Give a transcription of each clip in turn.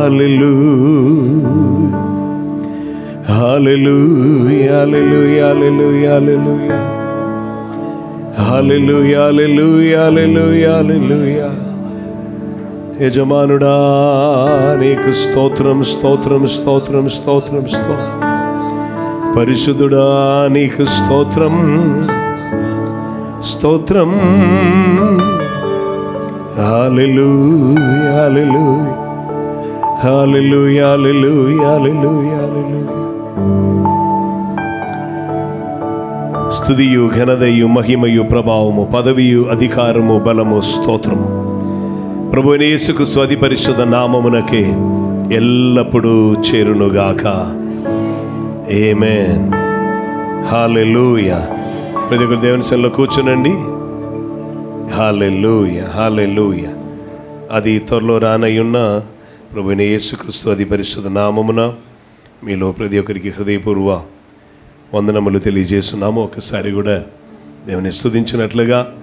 హల్లెలూయా హల్లెలూయా హల్లెలూయా హల్లెలూయా హల్లెలూయా హల్లెలూయా హల్లెలూయా హల్లెలూయా. యజమానుడా నీకు స్తోత్రం స్తోత్రం స్తోత్రం స్తోత్రం స్తోత్రం. పరిశుద్ధుడా నీకు స్తోత్రం స్తోత్రం. హల్లెలూయా హల్లెలూయా హల్లెలూయా హల్లెలూయా హల్లెలూయా హల్లెలూయా. స్తుతియు ఘనతయు మహిమయు ప్రభావము పదవియు అధికారము బలము స్తోత్రము ప్రభువైన యేసుక్రీస్తు అతి పరిశుద్ధ నామమునకే ఎల్లప్పుడూ చేరునుగాక. ఆమేన్. హల్లెలూయా. ప్రతి ఒక్కరు దేవుని సన్నిధిలో కూర్చునండి. హల్లెలూయా హల్లెలూయా. అది త్వరలో రానయ్యున్న ప్రభువైన యేసుక్రీస్తు అతి పరిశుద్ధ నామమున మీలో ప్రతి ఒక్కరికి హృదయపూర్వ వందనములు తెలియజేస్తున్నాము. ఒకసారి కూడా దేవుని స్తుతించినట్లుగా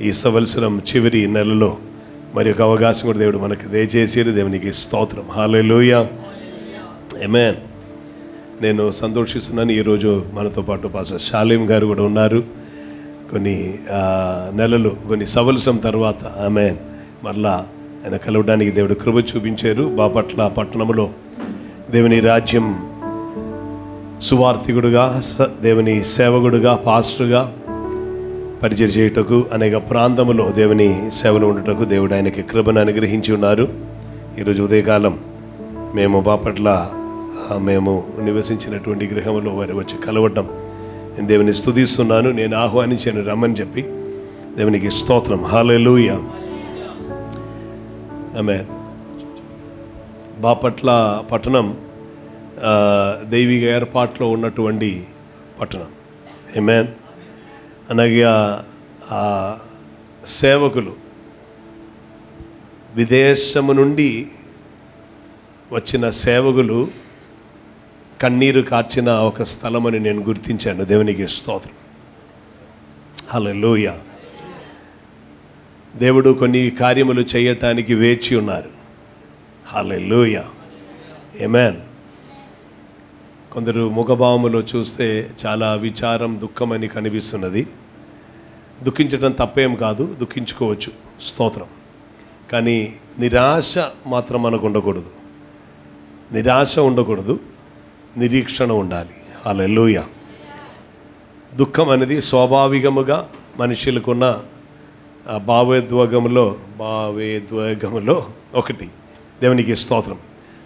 ఈ సంవత్సరం చివరి నెలలో మరి ఒక అవకాశం కూడా దేవుడు మనకు దయచేసారు. దేవునికి స్తోత్రం. హల్లెలూయా. ఆమేన్. నేను సంతోషిస్తున్నాను. ఈరోజు మనతో పాటు పాస్టర్ షాలేం గారు కూడా ఉన్నారు. కొన్ని నెలలు కొన్ని సంవత్సరం తర్వాత ఆమేన్ మరలా ఆయన కలవడానికి దేవుడు కృప చూపించారు. బాపట్ల పట్టణంలో దేవుని రాజ్యం సువార్థికుడుగా దేవుని సేవకుడుగా పాస్టర్గా పరిచయం చేయుటకు అనేక ప్రాంతములో దేవుని సేవలు ఉండటకు దేవుడు ఆయనకి కృపను అనుగ్రహించి ఉన్నారు. ఈరోజు ఉదయకాలం మేము బాపట్ల మేము నివసించినటువంటి గృహంలో వారు వచ్చి కలవటం నేను దేవుని స్తుతిస్తున్నాను. నేను ఆహ్వానించాను రమ్మని చెప్పి. దేవునికి స్తోత్రం. హల్లెలూయా. ఆమేన్. బాపట్ల పట్టణం దైవిక ఏర్పాట్లో ఉన్నటువంటి పట్టణం. ఆమేన్. అనగా సేవకులు విదేశము నుండి వచ్చిన సేవకులు కన్నీరు కార్చిన ఒక స్థలమని నేను గుర్తించాను. దేవునికి స్తోత్రం. హల్లెలూయా. దేవుడు కొన్ని కార్యములు చేయటానికి వేచి ఉన్నారు. హల్లెలూయా. ఆమేన్. కొందరు ముఖభావములో చూస్తే చాలా విచారం దుఃఖం అని కనిపిస్తున్నది. దుఃఖించడం తప్పేం కాదు, దుఃఖించుకోవచ్చు. స్తోత్రం. కానీ నిరాశ మాత్రం మనకు ఉండకూడదు. నిరాశ ఉండకూడదు, నిరీక్షణ ఉండాలి. హల్లెలూయా. దుఃఖం అనేది స్వాభావికముగా మనుషులకున్న భావోద్వేగములో ఒకటి. దేవునికి స్తోత్రం.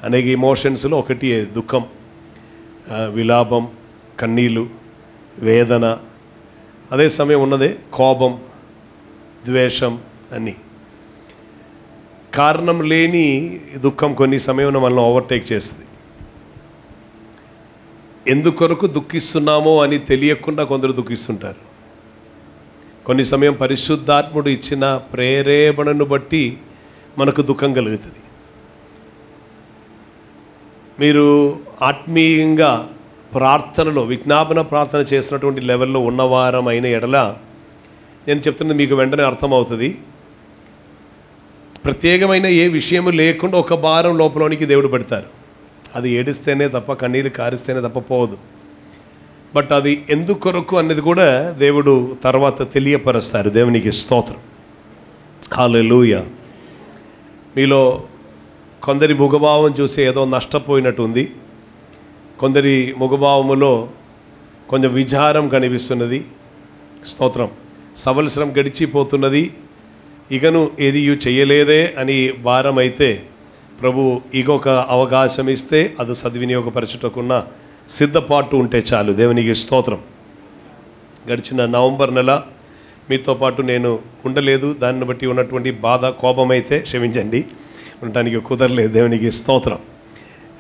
అనేక ఇమోషన్స్లో ఒకటి దుఃఖం, విలాపం, కన్నీళ్ళు, వేదన. అదే సమయం ఉన్నదే కోపం, ద్వేషం అన్నీ. కారణం లేని దుఃఖం కొన్ని సమయంలో మనల్ని ఓవర్టేక్ చేస్తుంది. ఎందుకొరకు దుఃఖిస్తున్నామో అని తెలియకుండా కొందరు దుఃఖిస్తుంటారు. కొన్ని సమయం పరిశుద్ధాత్ముడు ఇచ్చిన ప్రేరేపణను బట్టి మనకు దుఃఖం కలుగుతుంది. మీరు ఆత్మీయంగా ప్రార్థనలో విజ్ఞాపన ప్రార్థన చేసినటువంటి లెవెల్లో ఉన్నవారం అయిన ఎడల నేను చెప్తున్నది మీకు వెంటనే అర్థమవుతుంది. ప్రత్యేకమైన ఏ విషయము లేకుండా ఒక భారం లోపలోనికి దేవుడు పెడతారు. అది ఏడిస్తేనే తప్ప, కన్నీరు కారిస్తేనే తప్ప పోదు. బట్ అది ఎందుకొరకు అన్నది కూడా దేవుడు తర్వాత తెలియపరుస్తారు. దేవునికి స్తోత్రం. హల్లెలూయా. మీలో కొందరి ముఖభావం చూసి ఏదో నష్టపోయినట్టు ఉంది. కొందరి ముఖభావములో కొంచెం విచారం కనిపిస్తున్నది. స్తోత్రం. సంవత్సరం గడిచిపోతున్నది, ఇకను ఏది చెయ్యలేదే అని భారం అయితే ప్రభు ఇంకొక అవకాశం ఇస్తే అది సద్వినియోగపరచుటకున్న సిద్ధపాటు ఉంటే చాలు. దేవునికి స్తోత్రం. గడిచిన నవంబర్ నెల మీతో పాటు నేను ఉండలేదు. దాన్ని బట్టి ఉన్నటువంటి బాధ, కోపం అయితే క్షమించండి, ఉండటానికి కుదరలేదు. దేవునికి స్తోత్రం.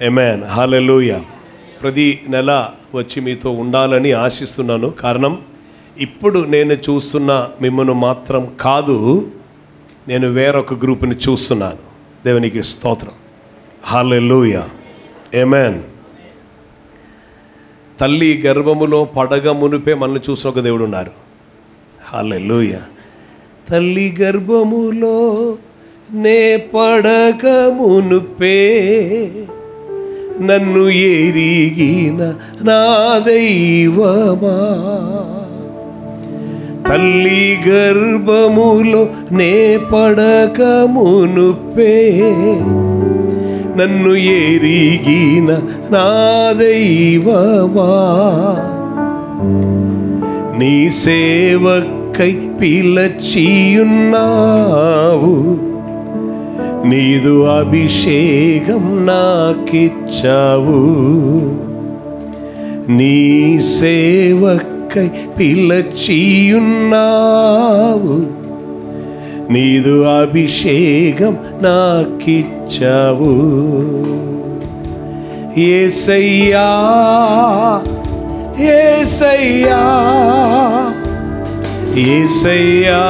ఆమేన్. హల్లెలూయా. ప్రతి నెల వచ్చి మీతో ఉండాలని ఆశిస్తున్నాను. కారణం ఇప్పుడు నేను చూస్తున్న మిమ్మల్ని మాత్రం కాదు, నేను వేరొక గ్రూప్ని చూస్తున్నాను. దేవునికి స్తోత్రం. హల్లెలూయా. ఆమేన్. తల్లి గర్భములో పడగ మునిపే మనల్ని చూసిన ఒక దేవుడు ఉన్నారు. హల్లెలూయా. తల్లి గర్భములో నే పడక మునుపే నన్ను ఎరిగిన నా దైవమా, తల్లి గర్భములో నే పడక మునుపే నన్ను ఎరిగిన నా దైవమా, నీ సేవకై పిలచియున్నావు, నీదు అభిషేకం నాకిచ్చావు, నీ సేవకై పిలచియున్నావు, నీదు అభిషేకం నాకిచ్చావు. యేసయ్యా యేసయ్యా యేసయ్యా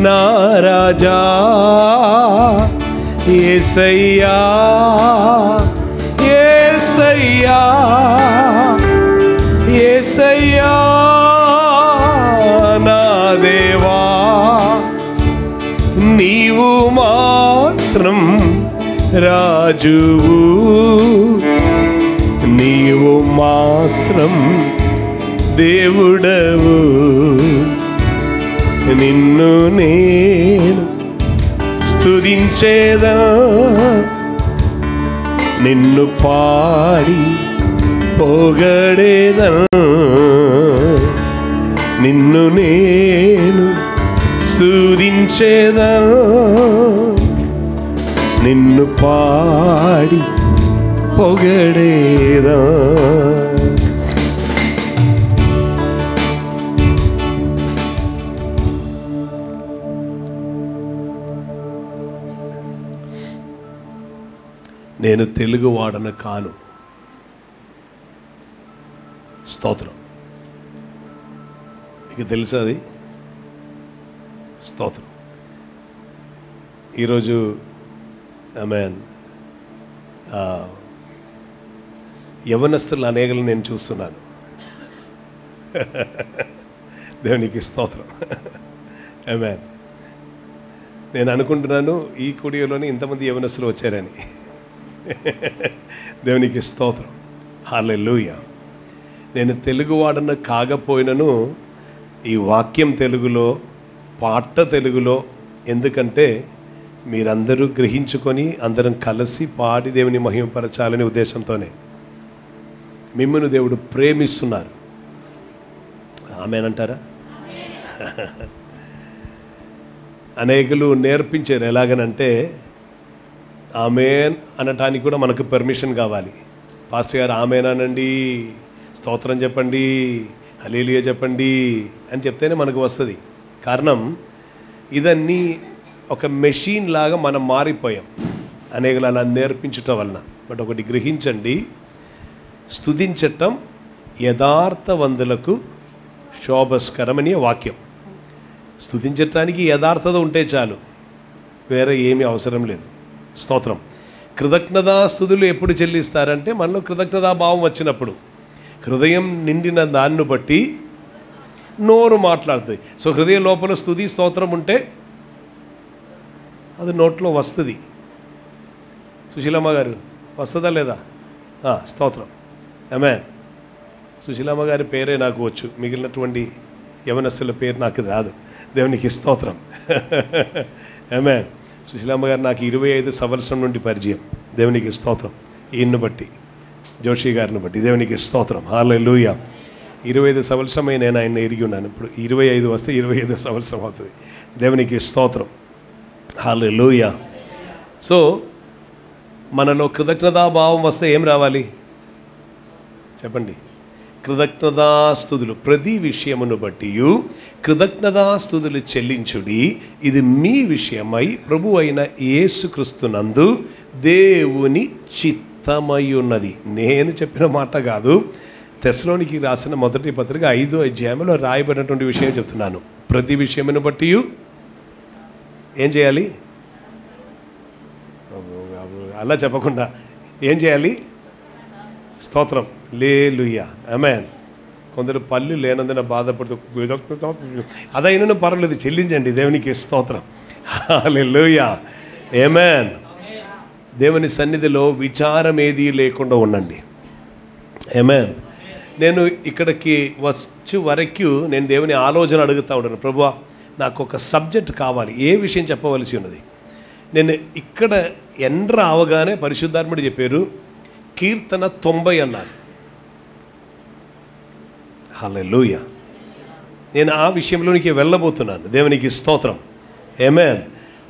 నా రాజా, యేసయ్యా యేసయ్యా యేసయ్యా నా దేవా, నీవు మాత్రం రాజువు, నీవు మాత్రం దేవుడవు, నిన్ను నేను స్తుతించేదా, నిన్ను పాడి పొగడేదా, నిన్ను నేను స్తుతించేదా, నిన్ను పాడి పొగడేదా. నేను తెలుగు వాడన కాను. స్తోత్రం. మీకు తెలుసా అది? స్తోత్రం. ఈరోజు ఆమేన్ యవనస్తుల అనేకలు నేను చూస్తున్నాను. దేవునికి స్తోత్రం. ఆమేన్. నేను అనుకుంటున్నాను ఈ కుడియోలోని ఇంతమంది యవనస్తులు వచ్చారని. దేవునికి స్తోత్రం. హల్లెలూయా. నేను తెలుగు వాడన కాకపోయినను ఈ వాక్యం తెలుగులో, పాట తెలుగులో, ఎందుకంటే మీరందరూ గ్రహించుకొని అందరం కలిసి పాడి దేవుని మహిమపరచాలనే ఉద్దేశంతోనే. మిమ్మల్ని దేవుడు ప్రేమిస్తున్నారు. ఆమేనంటారా? అనేకులు నేర్పించారు. ఎలాగనంటే ఆమేన్ అనటానికి కూడా మనకు పర్మిషన్ కావాలి. పాస్టర్ గారు ఆమేన్ అనండి, స్తోత్రం చెప్పండి, హల్లెలూయా చెప్పండి అని చెప్తేనే మనకు వస్తుంది. కారణం ఇదన్నీ ఒక మెషిన్ లాగా మనం మారిపోయాం అనేకలు అలా నేర్పించటం వలన. బట్ ఒకటి గ్రహించండి, స్తుతించటం యథార్థవంతులకు శోభస్కరమని వాక్యం. స్తుతించటానికి యథార్థత ఉంటే చాలు, వేరే ఏమీ అవసరం లేదు. స్తోత్రం. కృతజ్ఞతాస్తుతులు ఎప్పుడు చెల్లిస్తారంటే మనలో కృతజ్ఞతాభావం వచ్చినప్పుడు, హృదయం నిండిన దాన్ని బట్టి నోరు మాట్లాడుతుంది. సో హృదయ లోపల స్తుతి స్తోత్రం ఉంటే అది నోట్లో వస్తుంది. సుశీలమ్మ గారు వస్తుందా లేదా? స్తోత్రం. ఆమేన్. సుశీలమ్మ గారి పేరే నాకు వచ్చు, మిగిలినటువంటి యవనస్తుల పేరు నాకు రాదు. దేవునికి స్తోత్రం. ఆమేన్. సుశీలమ్మ గారు నాకు 25 సంవత్సరం నుండి పరిచయం. దేవునికి స్తోత్రం. ఈయన్ని బట్టి, జోషి గారిని బట్టి దేవునికి స్తోత్రం. హల్లెలూయా. 25 సంవత్సరమే నేను ఆయన ఎరిగి ఉన్నాను. ఇప్పుడు 25 వస్తే 25 సంవత్సరం అవుతుంది. దేవునికి స్తోత్రం. హల్లెలూయా. సో మనలో కృతజ్ఞతాభావం వస్తే ఏం రావాలి చెప్పండి? కృతజ్ఞతాస్తుతులు. ప్రతి విషయమును బట్టి కృతజ్ఞతాస్తుతులు చెల్లించుడి, ఇది మీ విషయమై ప్రభు అయిన యేసుక్రీస్తునందు దేవుని చిత్తమై ఉన్నది. నేను చెప్పిన మాట కాదు, తెస్సలోనికి రాసిన మొదటి పత్రిక 5వ అధ్యాయంలో రాయబడినటువంటి విషయం చెప్తున్నాను. ప్రతి విషయమును బట్టి ఏం చేయాలి? అలా చెప్పకుండా ఏం చేయాలి? స్తోత్రం. హల్లెలూయా. ఆమేన్. కొందరు పళ్ళు లేనందున బాధపడుతూ అదైనా పర్వాలేదు, చెల్లించండి. దేవునికి స్తోత్రం. హల్లెలూయా, ఆమేన్. దేవుని సన్నిధిలో విచారం ఏది లేకుండా ఉండండి. ఆమేన్. నేను ఇక్కడికి వచ్చే వరకు నేను దేవుని ఆలోచన అడుగుతూ ఉంటాను, ప్రభువా నాకు ఒక సబ్జెక్ట్ కావాలి, ఏ విషయం చెప్పవలసి ఉన్నది. నేను ఇక్కడ ఎండ్ర అవగానే పరిశుద్ధాత్ముడు చెప్పారు కీర్తన 90 అన్నారు. హల్లెలూయా. నేను ఆ విషయంలోనికి వెళ్ళబోతున్నాను. దేవునికి స్తోత్రం. ఆమేన్.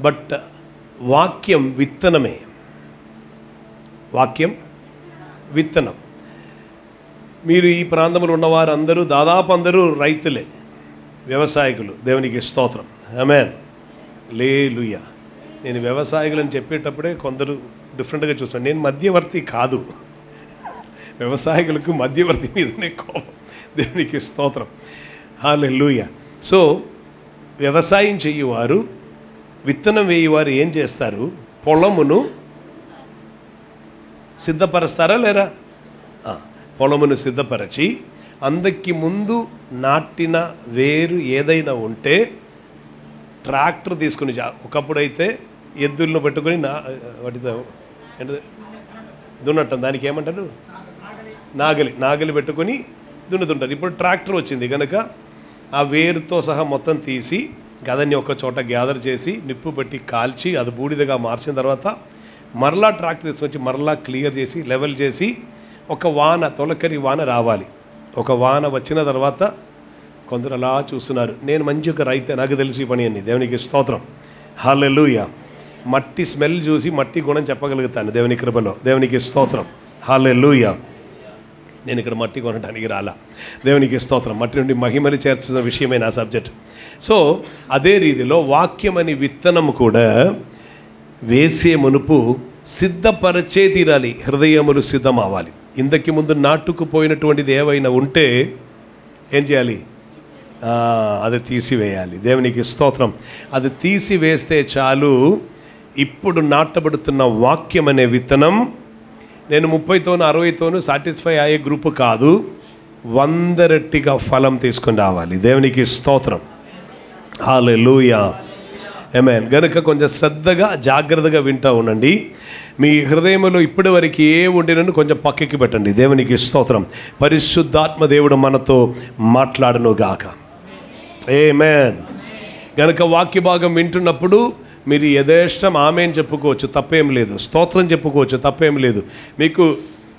బట్ వాక్యం విత్తనమే. వాక్యం విత్తనం. మీరు ఈ ప్రాంతంలో ఉన్నవారు అందరూ దాదాపు అందరూ రైతులే, వ్యవసాయకులు. దేవునికి స్తోత్రం. ఆమేన్. హల్లెలూయా. నేను వ్యవసాయకులని చెప్పేటప్పుడే కొందరు డిఫరెంట్గా చూస్తాను. నేను మధ్యవర్తి కాదు, వ్యవసాయకులకు మధ్యవర్తి మీదనే కోపం. దేవునికి స్తోత్రం. హల్లెలూయా. సో వ్యవసాయం చేయువారు, విత్తనం వేయువారు ఏం చేస్తారు? పొలమును సిద్ధపరుస్తారా లేరా? పొలమును సిద్ధపరచి అందరికి ముందు నాటిన వేరు ఏదైనా ఉంటే ట్రాక్టర్ తీసుకుని, ఒకప్పుడైతే ఎద్దులను పెట్టుకొని వాటితో దున్నటం, దానికి ఏమంటారు? నాగలి పెట్టుకొని దున్నుతుంటారు. ఇప్పుడు ట్రాక్టర్ వచ్చింది కనుక ఆ వేరుతో సహా మొత్తం తీసి గదన్ని ఒక చోట గ్యాదర్ చేసి నిప్పు పెట్టి కాల్చి అది బూడిదగా మార్చిన తర్వాత మరలా ట్రాక్టర్ తీసుకొచ్చి మరలా క్లియర్ చేసి లెవెల్ చేసి ఒక వాన, తొలకరి వాన రావాలి. ఒక వాన వచ్చిన తర్వాత కొందరు అలా చూస్తున్నారు. నేను మంచి ఒక రైతే, నాకు తెలిసి పని అని. దేవునికి స్తోత్రం. హల్లెలూయా. మట్టి స్మెల్ చూసి మట్టి గుణం చెప్పగలుగుతాను దేవుని కృపలో. దేవునికి స్తోత్రం. హల్లెలూయా. నేను ఇక్కడ మట్టి కొనడానికి రాలా. దేవునికి స్తోత్రం. మట్టి నుండి మహిమని చేర్చిన విషయమే నా సబ్జెక్ట్. సో అదే రీతిలో వాక్యం అని విత్తనం కూడా వేసే మునుపు సిద్ధపరచే తీరాలి. హృదయములు సిద్ధం అవ్వాలి. ఇంతకు ముందు నాటుకుపోయినటువంటిది ఏవైనా ఉంటే ఏం చేయాలి? అది తీసివేయాలి. దేవునికి స్తోత్రం. అది తీసివేస్తే చాలు. ఇప్పుడు నాటబడుతున్న వాక్యం అనే విత్తనం, నేను 30తోనూ 60తోనూ సాటిస్ఫై అయ్యే గ్రూపు కాదు, 100 రెట్టిగా ఫలం తీసుకొని రావాలి. దేవునికి స్తోత్రం. హల్లెలూయా. ఆమేన్. గనుక కొంచెం శ్రద్ధగా జాగ్రత్తగా వింటూ ఉండండి. మీ హృదయంలో ఇప్పటి వరకు ఏ ఉండినను కొంచెం పక్కకి పెట్టండి. దేవునికి స్తోత్రం. పరిశుద్ధాత్మ దేవుడు మనతో మాట్లాడను గాక. ఆమేన్. గనుక వాక్య భాగం వింటున్నప్పుడు మీరు యథేష్టం ఆమేన్ చెప్పుకోవచ్చు, తప్పేం లేదు. స్తోత్రం చెప్పుకోవచ్చు, తప్పేం లేదు. మీకు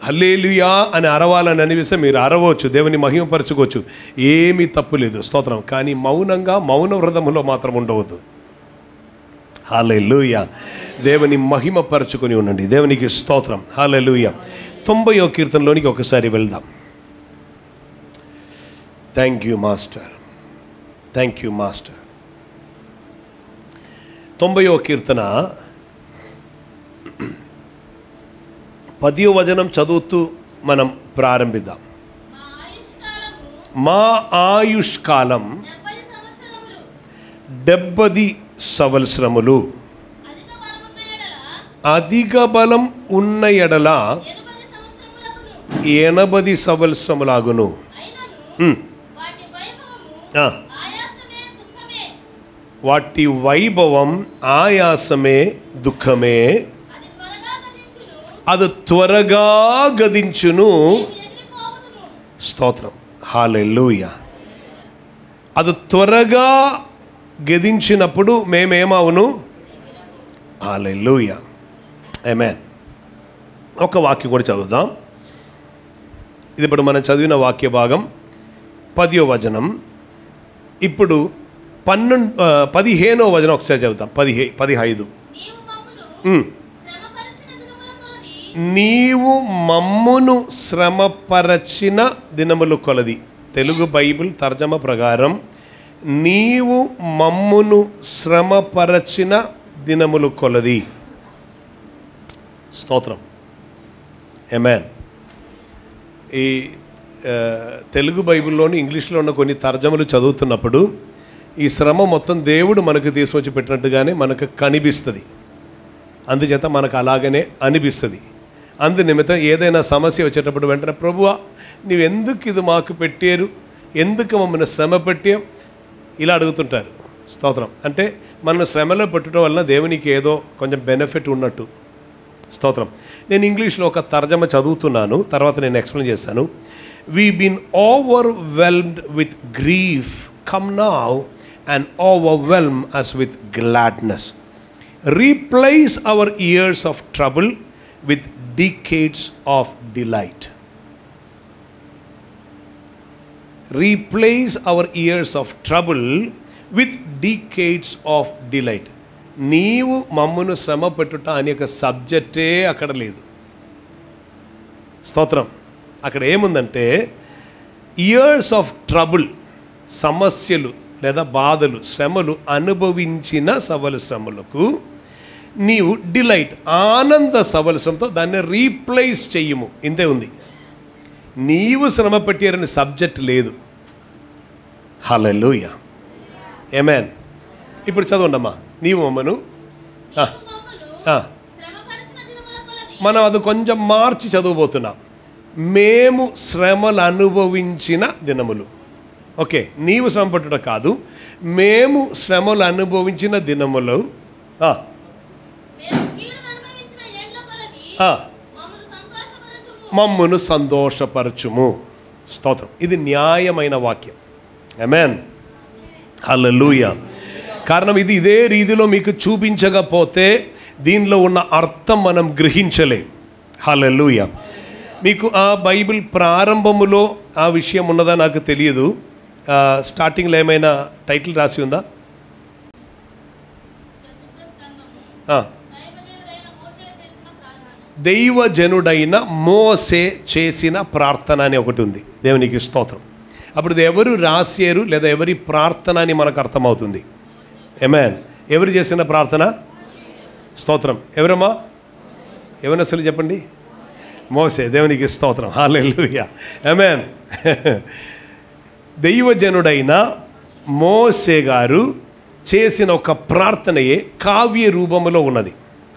హల్లెలూయా అని అరవాలని అనిపిస్తే మీరు అరవచ్చు, దేవుని మహిమపరచుకోవచ్చు, ఏమీ తప్పు లేదు. స్తోత్రం. కానీ మౌనంగా మౌన వ్రతములో మాత్రం ఉండవద్దు. హల్లెలూయా. దేవుని మహిమపరచుకొని ఉండండి. దేవునికి స్తోత్రం. హల్లెలూయా. 90వ కీర్తనలోనికి ఒకసారి వెళ్దాం. Thank you master, thank you master. 90వ కీర్తన 10వ వచనం చదువుతూ మనం ప్రారంభిద్దాం. మా ఆయుష్కాలం 70 సంవత్సరములు, అధిక బలం ఉన్న ఎడల 80 సంవత్సరములాగును. వాటి వైభవం ఆయాసమే దుఃఖమే, అది త్వరగా గతించును. స్తోత్రం. హల్లెలూయా. అది త్వరగా గతించినప్పుడు మేమేమవును? హల్లెలూయా. ఆమేన్. ఒక వాక్యం కూడా చదువుదాం. ఇది ఇప్పుడు మనం చదివిన వాక్య భాగం 10వ వచనం. ఇప్పుడు 15వ వచనం ఒకసారి చదువుతాం. 15. నీవు మమ్మును శ్రమపరచిన దినములు కొలది. తెలుగు బైబిల్ తర్జమ ప్రకారం నీవు మమ్మును శ్రమపరచిన దినములు కొలది. స్తోత్రం. ఆమేన్. ఈ తెలుగు బైబిల్లోని ఇంగ్లీష్లో ఉన్న కొన్ని తర్జమలు చదువుతున్నప్పుడు ఈ శ్రమ మొత్తం దేవుడు మనకు తీసుకొచ్చి పెట్టినట్టుగానే మనకు కనిపిస్తుంది. అందుచేత మనకు అలాగనే అనిపిస్తుంది. అందు నిమిత్తం ఏదైనా సమస్య వచ్చేటప్పుడు వెంటనే ప్రభువా నీవెందుకు ఇది మాకు పెట్టారు, ఎందుకు మమ్మల్ని శ్రమ పెట్టాం ఇలా అడుగుతుంటారు. స్తోత్రం. అంటే మన శ్రమలో పెట్టడం వలన దేవునికి ఏదో కొంచెం బెనిఫిట్ ఉన్నట్టు. స్తోత్రం. నేను ఇంగ్లీష్లో ఒక తర్జమ చదువుతున్నాను, తర్వాత నేను ఎక్స్ప్లెయిన్ చేస్తాను. We been overwhelmed with grief come now and overwhelm us with gladness. Replace our years of trouble with decades of delight. Replace our years of trouble with decades of delight. నీవు మమ్మను శ్రమ పెట్టుట అనే ఒక సబ్జెక్టే అక్కడ లేదు. స్తోత్రం. అక్కడ ఏముందంటే ఇయర్స్ ఆఫ్ ట్రబుల్, సమస్యలు లేదా బాధలు, శ్రమలు అనుభవించిన సవల శ్రమలకు నీవు డిలైట్, ఆనంద సవలసంతో దాన్ని రీప్లేస్ చెయ్యము. ఇంతే ఉంది. నీవు శ్రమ పెట్టారని సబ్జెక్ట్ లేదు. హల్లెలూయా, ఆమేన్. ఇప్పుడు చదవండమ్మా. నీవు మమ్మను, మనం అది కొంచెం మార్చి చదవబోతున్నాం. మేము శ్రమలు అనుభవించిన దినములు. ఓకే, నీవు శ్రమ పట్టుట కాదు, మేము శ్రమలు అనుభవించిన దినములు మమ్మును సంతోషపరచుము. స్తోత్రం. ఇది న్యాయమైన వాక్యం. ఆమేన్, హల్లెలూయా. కారణం ఇది ఇదే రీతిలో మీకు చూపించకపోతే దీనిలో ఉన్న అర్థం మనం గ్రహించలేం. హల్లెలూయా. మీకు ఆ బైబిల్ ప్రారంభములో ఆ విషయం ఉన్నదా నాకు తెలియదు. స్టార్టింగ్లో ఏమైనా టైటిల్ రాసి ఉందా? దైవజనుడైన మోసే చేసిన ప్రార్థన అని ఒకటి ఉంది. దేవునికి స్తోత్రం. అప్పుడు ఇది ఎవరు రాశారు లేదా ఎవరి ప్రార్థన అని మనకు అర్థమవుతుంది. ఆమేన్. ఎవరు చేసిన ప్రార్థన? స్తోత్రం. ఎవరమ్మా? ఎవరిని అసలు చెప్పండి? మోసే. దేవునికి స్తోత్రం. హల్లెలూయా, ఆమేన్. దైవజనుడైన మోసే గారు చేసిన ఒక ప్రార్థనయే కావ్య రూపములో ఉన్నది.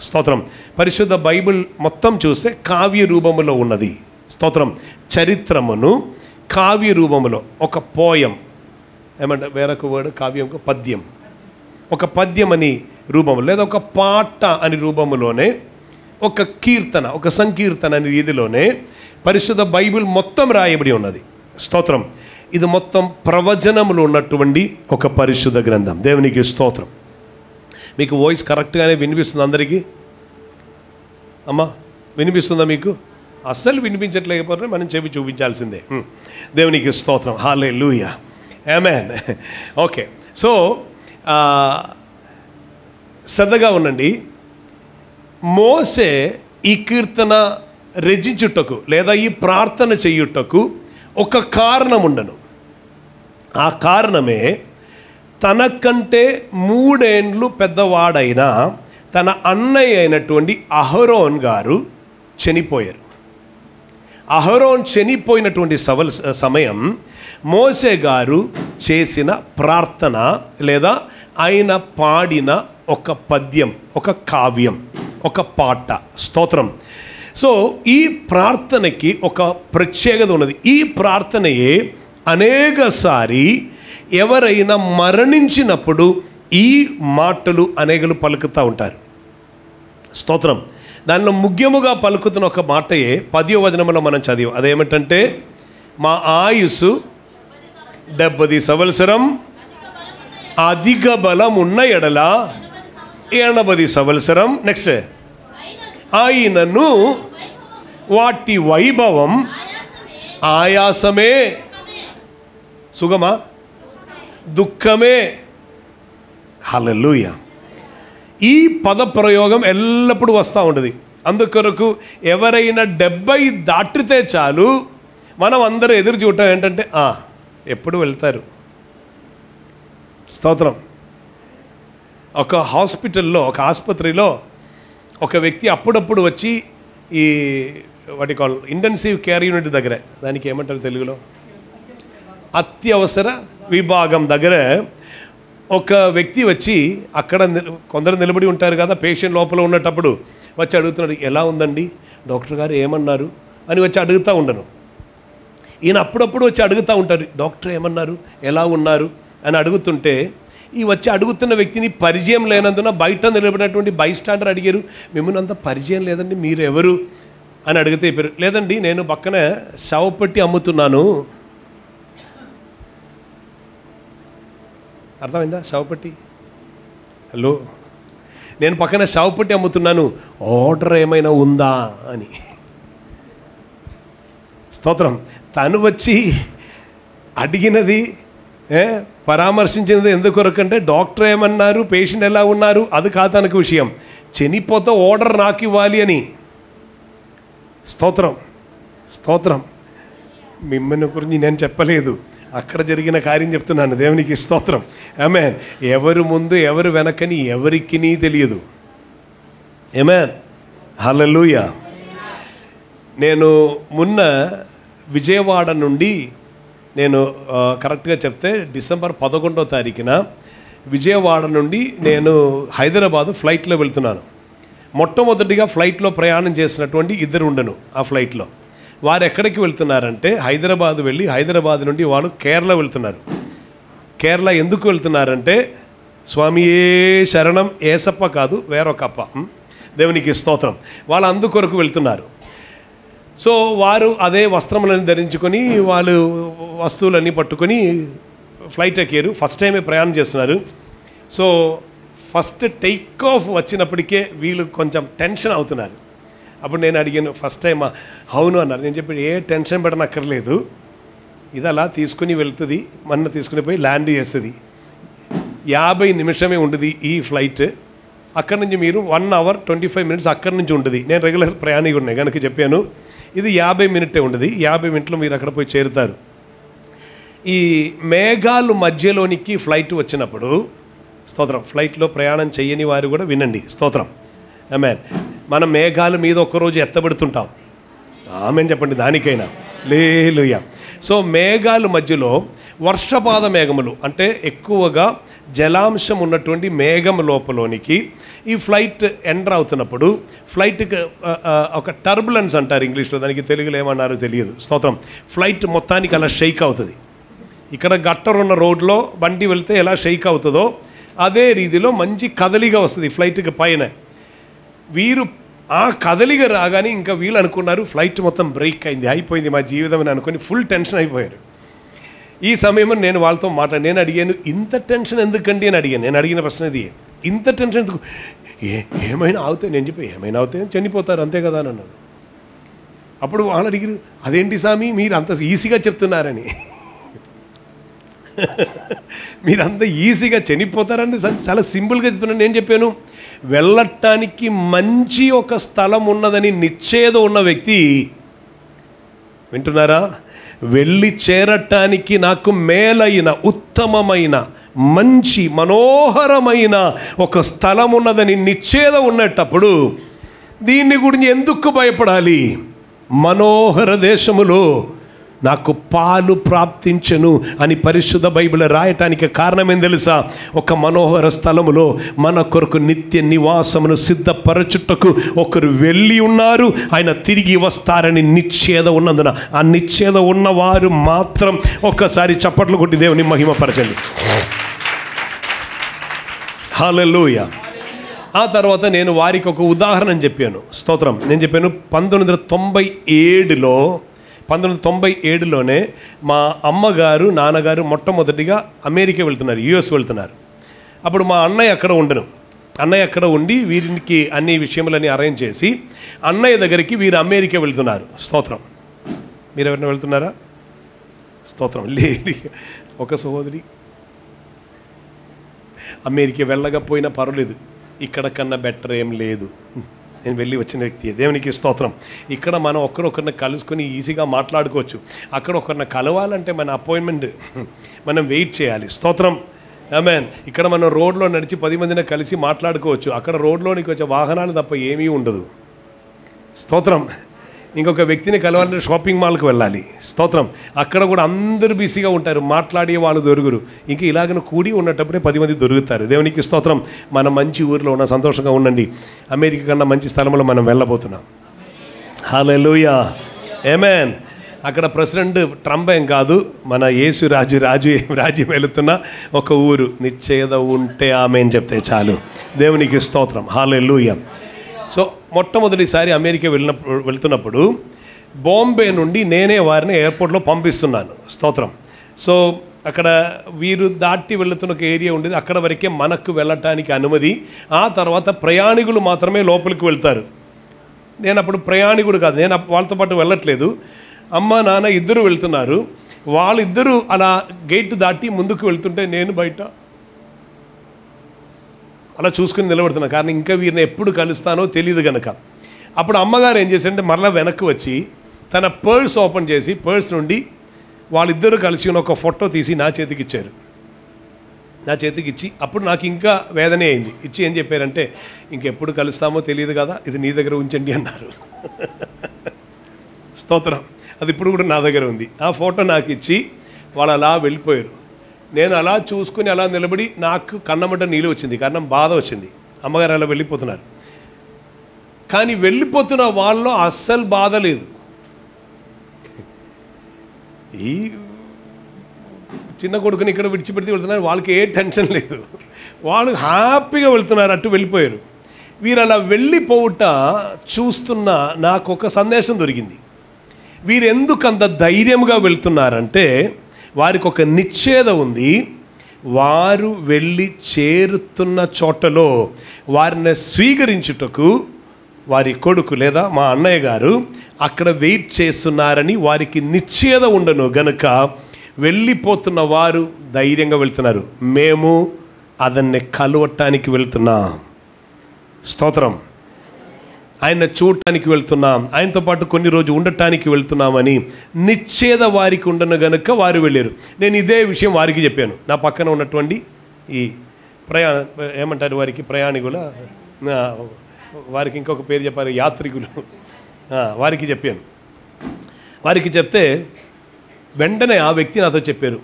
స్తోత్రం. పరిశుద్ధ బైబిల్ మొత్తం చూస్తే కావ్య రూపములో ఉన్నది. స్తోత్రం. చరిత్రమును కావ్య రూపములో ఒక పోయం, ఏమంటే వేరొక వర్డ్ కావ్యం, పద్యం, ఒక పద్యం అని రూపము లేదా ఒక పాట అని రూపములోనే, ఒక కీర్తన, ఒక సంకీర్తన అనే రీతిలోనే పరిశుద్ధ బైబిల్ మొత్తం రాయబడి ఉన్నది. స్తోత్రం. ఇది మొత్తం ప్రవచనములు ఉన్నటువంటి ఒక పరిశుద్ధ గ్రంథం. దేవునికి స్తోత్రం. మీకు వాయిస్ కరెక్ట్గానే వినిపిస్తుంది అందరికీ? అమ్మా వినిపిస్తుందా మీకు? అస్సలు వినిపించట్లేకపోతే మనం చెప్పి చూపించాల్సిందే. దేవునికి స్తోత్రం. హల్లెలూయా, ఆమేన్. ఓకే, సో శ్రద్ధగా ఉండండి. మోసే ఈ కీర్తన రచించుటకు లేదా ఈ ప్రార్థన చేయుటకు ఒక కారణం ఉండను. ఆ కారణమే తనకంటే 3 ఏండ్లు పెద్దవాడైన తన అన్నయ్య అయినటువంటి అహరోన్ గారు చనిపోయారు. అహరోన్ చనిపోయినటువంటి సమయం మోసే గారు చేసిన ప్రార్థన లేదా ఆయన పాడిన ఒక పద్యం, ఒక కావ్యం, ఒక పాట. స్తోత్రం. సో ఈ ప్రార్థనకి ఒక ప్రత్యేకత ఉన్నది. ఈ ప్రార్థనయే అనేకసారి ఎవరైనా మరణించినప్పుడు ఈ మాటలు అనేకలు పలుకుతూ ఉంటారు. స్తోత్రం. దానిలో ముఖ్యముగా పలుకుతున్న ఒక మాటయే 10వ వచనంలో మనం చదివాం. అదేమిటంటే మా ఆయుస్సు 70 సంవత్సరం, అధిక బలం ఉన్న ఎడల 80 సంవత్సరం. నెక్స్ట్, ఆయనను వాటి వైభవం ఆయాసమే, సుగమా, దుఃఖమే. హల్లెలూయా. ఈ పద ప్రయోగం ఎల్లప్పుడూ వస్తూ ఉంటుంది. అందుకొరకు ఎవరైనా 70 దాటితే చాలు మనం అందరూ ఎదురు చూడటం ఏంటంటే ఎప్పుడు వెళ్తారు. స్తోత్రం. ఒక హాస్పిటల్లో, ఒక ఆసుపత్రిలో ఒక వ్యక్తి అప్పుడప్పుడు వచ్చి ఈ వాటి కాల్ ఇంటెన్సివ్ కేర్ యూనిట్ దగ్గర, దానికి ఏమంటారు తెలుగులో, అత్యవసర విభాగం దగ్గర ఒక వ్యక్తి వచ్చి అక్కడ కొందరు నిలబడి ఉంటారు కదా, పేషెంట్ లోపల ఉన్నటప్పుడు వచ్చి అడుగుతున్నాడు, ఎలా ఉందండి డాక్టర్ గారు ఏమన్నారు అని వచ్చి అడుగుతూ ఉండను. ఈయన అప్పుడప్పుడు వచ్చి అడుగుతూ ఉంటారు, డాక్టర్ ఏమన్నారు, ఎలా ఉన్నారు అని అడుగుతుంటే ఈ వచ్చి అడుగుతున్న వ్యక్తిని పరిచయం లేనందున బయట నిలబడినటువంటి బైస్టాండర్ అడిగారు, మిమ్మల్ని అంత పరిచయం లేదండి, మీరు ఎవరు అని అడిగితే చెప్పారు, లేదండి నేను పక్కన శవపెట్టి అమ్ముతున్నాను. అర్థమైందా? శవపెట్టి, హలో, నేను పక్కన శవపెట్టి అమ్ముతున్నాను, ఆర్డర్ ఏమైనా ఉందా అని. స్తోత్రం. తను వచ్చి అడిగినది, పరామర్శించినది ఎందుకొరకంటే డాక్టర్ ఏమన్నారు, పేషెంట్ ఎలా ఉన్నారు, అది కాదు తనకు విషయం. చనిపోతే ఆర్డర్ నాకు ఇవ్వాలి అని. స్తోత్రం, స్తోత్రం. మిమ్మల్ని గురించి నేను చెప్పలేదు, అక్కడ జరిగిన కార్యం చెప్తున్నాను. దేవునికి స్తోత్రం. ఆమేన్. ఎవరు ముందు ఎవరు వెనకని ఎవరికి తెలియదు. ఆమేన్. హల్లెలూయా. నేను మొన్న విజయవాడ నుండి, నేను కరెక్ట్గా చెప్తే డిసెంబర్ 11వ తారీఖున విజయవాడ నుండి నేను హైదరాబాదు ఫ్లైట్లో వెళ్తున్నాను. మొట్టమొదటిగా ఫ్లైట్లో ప్రయాణం చేసినటువంటి ఇద్దరు ఉండను ఆ ఫ్లైట్లో. వారు ఎక్కడికి వెళ్తున్నారంటే హైదరాబాద్ వెళ్ళి హైదరాబాద్ నుండి వాళ్ళు కేరళ వెళ్తున్నారు. కేరళ ఎందుకు వెళ్తున్నారంటే స్వామియే శరణం, ఏసప్ప కాదు వేరొక అప్ప, దేవునికి స్తోత్రం. వాళ్ళు అందుకొరకు వెళ్తున్నారు. సో వారు అదే వస్త్రములను ధరించుకొని వాళ్ళు వస్తువులన్నీ పట్టుకొని ఫ్లైట్ ఎక్కారు. ఫస్ట్ టైమే ప్రయాణం చేస్తున్నారు. సో ఫస్ట్ టేక్ ఆఫ్ వచ్చినప్పటికే వీళ్ళు కొంచెం టెన్షన్ అవుతున్నారు. అప్పుడు నేను అడిగాను, ఫస్ట్ టైమా? అవును అన్నారు. నేను చెప్పి ఏ టెన్షన్ పడనక్కర్లేదు, ఇది అలా తీసుకుని వెళ్తుంది, మన తీసుకుని పోయి ల్యాండ్ చేస్తుంది, 50 నిమిషమే ఉంటుంది ఈ ఫ్లైట్. అక్కడి నుంచి మీరు 1 hour 25 minutes అక్కడి నుంచి ఉంటుంది. నేను రెగ్యులర్ ప్రయాణికుడు ఉన్నాయి కనుక చెప్పాను, ఇది 50 minutes ఉంటుంది, 50 minutes మీరు అక్కడ పోయి చేరుతారు. ఈ మేఘాలు మధ్యలోనికి ఫ్లైట్ వచ్చినప్పుడు, స్తోత్రం, ఫ్లైట్లో ప్రయాణం చేయని వారు కూడా వినండి, స్తోత్రం, ఆమేన్. మనం మేఘాల మీద ఒక్కరోజు ఎత్తబడుతుంటాం, ఆమేన్ చెప్పండి దానికైనా, హల్లెలూయా. సో మేఘాల మధ్యలో వర్షపాత మేఘములు అంటే ఎక్కువగా జలాంశం ఉన్నటువంటి మేఘం లోపలోనికి ఈ ఫ్లైట్ ఎంటర్ అవుతున్నప్పుడు ఫ్లైట్కి ఒక టర్బులెన్స్ అంటారు ఇంగ్లీష్లో, దానికి తెలుగులో ఏమన్నారో తెలియదు, స్తోత్రం. ఫ్లైట్ మొత్తానికి అలా షేక్ అవుతుంది. ఇక్కడ గట్టర్ ఉన్న రోడ్లో బండి వెళ్తే ఎలా షేక్ అవుతుందో అదే రీతిలో మంచి కదలిగా వస్తుంది ఫ్లైట్కి పైన. వీరు ఆ కదలిగా రాగానే ఇంకా వీళ్ళు అనుకున్నారు ఫ్లైట్ మొత్తం బ్రేక్ అయింది, అయిపోయింది మా జీవితం అని అనుకుని ఫుల్ టెన్షన్ అయిపోయారు. ఈ సమయంలో నేను వాళ్ళతో నేను అడిగాను, ఇంత టెన్షన్ ఎందుకండి అని అడిగాను. నేను అడిగిన ప్రశ్న ఇది, ఇంత టెన్షన్ ఎందుకు, ఏమైనా అవుతాయి? నేను చెప్పి ఏమైనా అవుతాయి, చనిపోతారు అంతే కదా అని అన్నాను. అప్పుడు వాళ్ళు అడిగారు, అదేంటి స్వామి మీరు అంత ఈజీగా చెప్తున్నారని. మీరు అంత ఈజీగా చనిపోతారని చాలా సింపుల్గా చెప్తున్నాను. నేను చెప్పాను, వెళ్ళటానికి మంచి ఒక స్థలం ఉన్నదని నిశ్చయం ఉన్న వ్యక్తి, వింటున్నారా, వెళ్ళి చేరటానికి నాకు మేలైన ఉత్తమమైన మంచి మనోహరమైన ఒక స్థలం ఉన్నదని నిశ్చయం ఉన్నప్పుడు దీన్ని గురించి ఎందుకు భయపడాలి? మనోహర దేశములో నాకు పాలు ప్రాప్తించెను అని పరిశుద్ధ బైబిల్ రాయటానికి కారణం ఏం తెలుసా? ఒక మనోహర స్థలములో మన కొరకు నిత్య నివాసమును సిద్ధపరచుటకు ఒకరు వెళ్ళి ఉన్నారు, ఆయన తిరిగి వస్తారని నిశ్చయం ఉన్నందున ఆ నిశ్చయం ఉన్నవారు మాత్రం ఒక్కసారి చప్పట్లు కొట్టి దేవుని మహిమపరచండి. హల్లెలూయా. ఆ తర్వాత నేను వారికి ఒక ఉదాహరణ చెప్పాను, స్తోత్రం. నేను చెప్పాను 1997లోనే మా అమ్మగారు నాన్నగారు మొట్టమొదటిగా అమెరికా వెళ్తున్నారు, యుఎస్ వెళ్తున్నారు. అప్పుడు మా అన్నయ్య అక్కడ ఉండను. అన్నయ్య అక్కడ ఉండి వీరికి అన్ని విషయములన్నీ అరేంజ్ చేసి అన్నయ్య దగ్గరికి వీరు అమెరికా వెళ్తున్నారు. స్తోత్రం. మీరు ఎవరైనా వెళ్తున్నారా? స్తోత్రం. లేదు, ఒక సహోదరి అమెరికా వెళ్ళకపోయినా పర్వాలేదు, ఇక్కడ కన్నా బెటర్ ఏం లేదు, నేను వెళ్ళి వచ్చిన వ్యక్తి. దేవునికి స్తోత్రం. ఇక్కడ మనం ఒకరిని కలుసుకొని ఈజీగా మాట్లాడుకోవచ్చు. అక్కడ ఒకరిని కలవాలంటే మన అపాయింట్మెంట్ మనం వెయిట్ చేయాలి. స్తోత్రం. ఆమేన్. ఇక్కడ మనం రోడ్లో నడిచి 10 మందిని కలిసి మాట్లాడుకోవచ్చు. అక్కడ రోడ్లోనికి వచ్చే వాహనాలు తప్ప ఏమీ ఉండదు. స్తోత్రం. ఇంకొక వ్యక్తిని కలవాలంటే షాపింగ్ మాల్కి వెళ్ళాలి. స్తోత్రం. అక్కడ కూడా అందరూ బిజీగా ఉంటారు, మాట్లాడే వాళ్ళు దొరుకురు. ఇంక ఇలాగ కూడి ఉన్నప్పుడే 10 మంది దొరుకుతారు. దేవునికి స్తోత్రం. మనం మంచి ఊరిలో ఉన్న సంతోషంగా ఉండండి. అమెరికా కన్నా మంచి స్థలంలో మనం వెళ్ళబోతున్నాం. హల్లెలూయా. ఆమేన్. అక్కడ ప్రెసిడెంట్ ట్రంప్ ఏం కాదు, మన యేసు రాజ్యం వెళుతున్న ఒక ఊరు. నిశ్చయత ఉంటే ఆమె అని చెప్తే చాలు. దేవునికి స్తోత్రం, హల్లెలూయా. సో మొట్టమొదటిసారి అమెరికా వెళ్తున్నప్పుడు బాంబే నుండి నేనే వారిని ఎయిర్పోర్ట్లో పంపిస్తున్నాను. స్తోత్రం. సో అక్కడ వీరు దాటి వెళుతున్న ఒక ఏరియా ఉండేది, అక్కడ వరకే మనకు వెళ్ళటానికి అనుమతి. ఆ తర్వాత ప్రయాణికులు మాత్రమే లోపలికి వెళ్తారు. నేను అప్పుడు ప్రయాణికుడు కాదు, నేను వాళ్ళతో పాటు వెళ్ళట్లేదు. అమ్మ నాన్న ఇద్దరు వెళ్తున్నారు. వాళ్ళిద్దరూ అలా గేట్ దాటి ముందుకు వెళ్తుంటే నేను బయట అలా చూసుకుని నిలబడుతున్నాను. കാരണം ఇంకా వీరిని ఎప్పుడు కలుస్తానో తెలియదు కనుక. అప్పుడు అమ్మగారు ఏం చేశారంటే మరలా వెనక్కి వచ్చి తన పర్స్ ఓపెన్ చేసి పర్స్ నుండి వాళ్ళిద్దరూ కలిసి ఒక ఫోటో తీసి నా చేతికి ఇచ్చారు. నా చేతికి ఇచ్చి అప్పుడు నాకు ఇంకా వేదనే అయింది. ఇచ్చి ఏం చెప్పారంటే, ఇంకెప్పుడు కలుస్తామో తెలియదు కదా, ఇది నీ దగ్గర ఉంచండి అన్నారు. స్తోత్రం. అది ఇప్పుడు కూడా నా దగ్గర ఉంది. ఆ ఫోటో నాకు ఇచ్చి వాళ్ళు అలా వెళ్ళిపోయారు. నేను అలా చూసుకుని అలా నిలబడి నాకు కన్నమట నీళ్ళు వచ్చింది, కారణం బాధ వచ్చింది. అమ్మగారు అలా వెళ్ళిపోతున్నారు. కానీ వెళ్ళిపోతున్న వాళ్ళలో అస్సలు బాధ లేదు. ఈ చిన్న కొడుకుని ఇక్కడ విడిచిపెడితే వెళ్తున్నారు, వాళ్ళకి ఏ టెన్షన్ లేదు, వాళ్ళు హ్యాపీగా వెళ్తున్నారు, అటు వెళ్ళిపోయారు. వీరు అలా వెళ్ళిపోవుట చూస్తున్న నాకు ఒక సందేశం దొరికింది. వీరు ఎందుకు అంత ధైర్యంగా వెళ్తున్నారంటే వారికి ఒక నిశ్చయత ఉంది. వారు వెళ్ళి చేరుతున్న చోటలో వారిని స్వీకరించుటకు వారి కొడుకు లేదా మా అన్నయ్య గారు అక్కడ వెయిట్ చేస్తున్నారని వారికి నిశ్చయత ఉండను గనుక వెళ్ళిపోతున్న వారు ధైర్యంగా వెళ్తున్నారు. మేము అతన్ని కలవటానికి వెళ్తున్నాం. స్తోత్రం. ఆయన చూడటానికి వెళ్తున్నాం, ఆయనతో పాటు కొన్ని రోజు ఉండటానికి వెళ్తున్నామని నిశ్చయత వారికి ఉండను గనుక వారు వెళ్ళారు. నేను ఇదే విషయం వారికి చెప్పాను. నా పక్కన ఉన్నటువంటి ఈ ఏమంటారు వారికి, ప్రయాణికుల, వారికి ఇంకొక పేరు చెప్పారు, యాత్రికులు, వారికి చెప్పాను. వారికి చెప్తే వెంటనే ఆ వ్యక్తి నాతో చెప్పారు,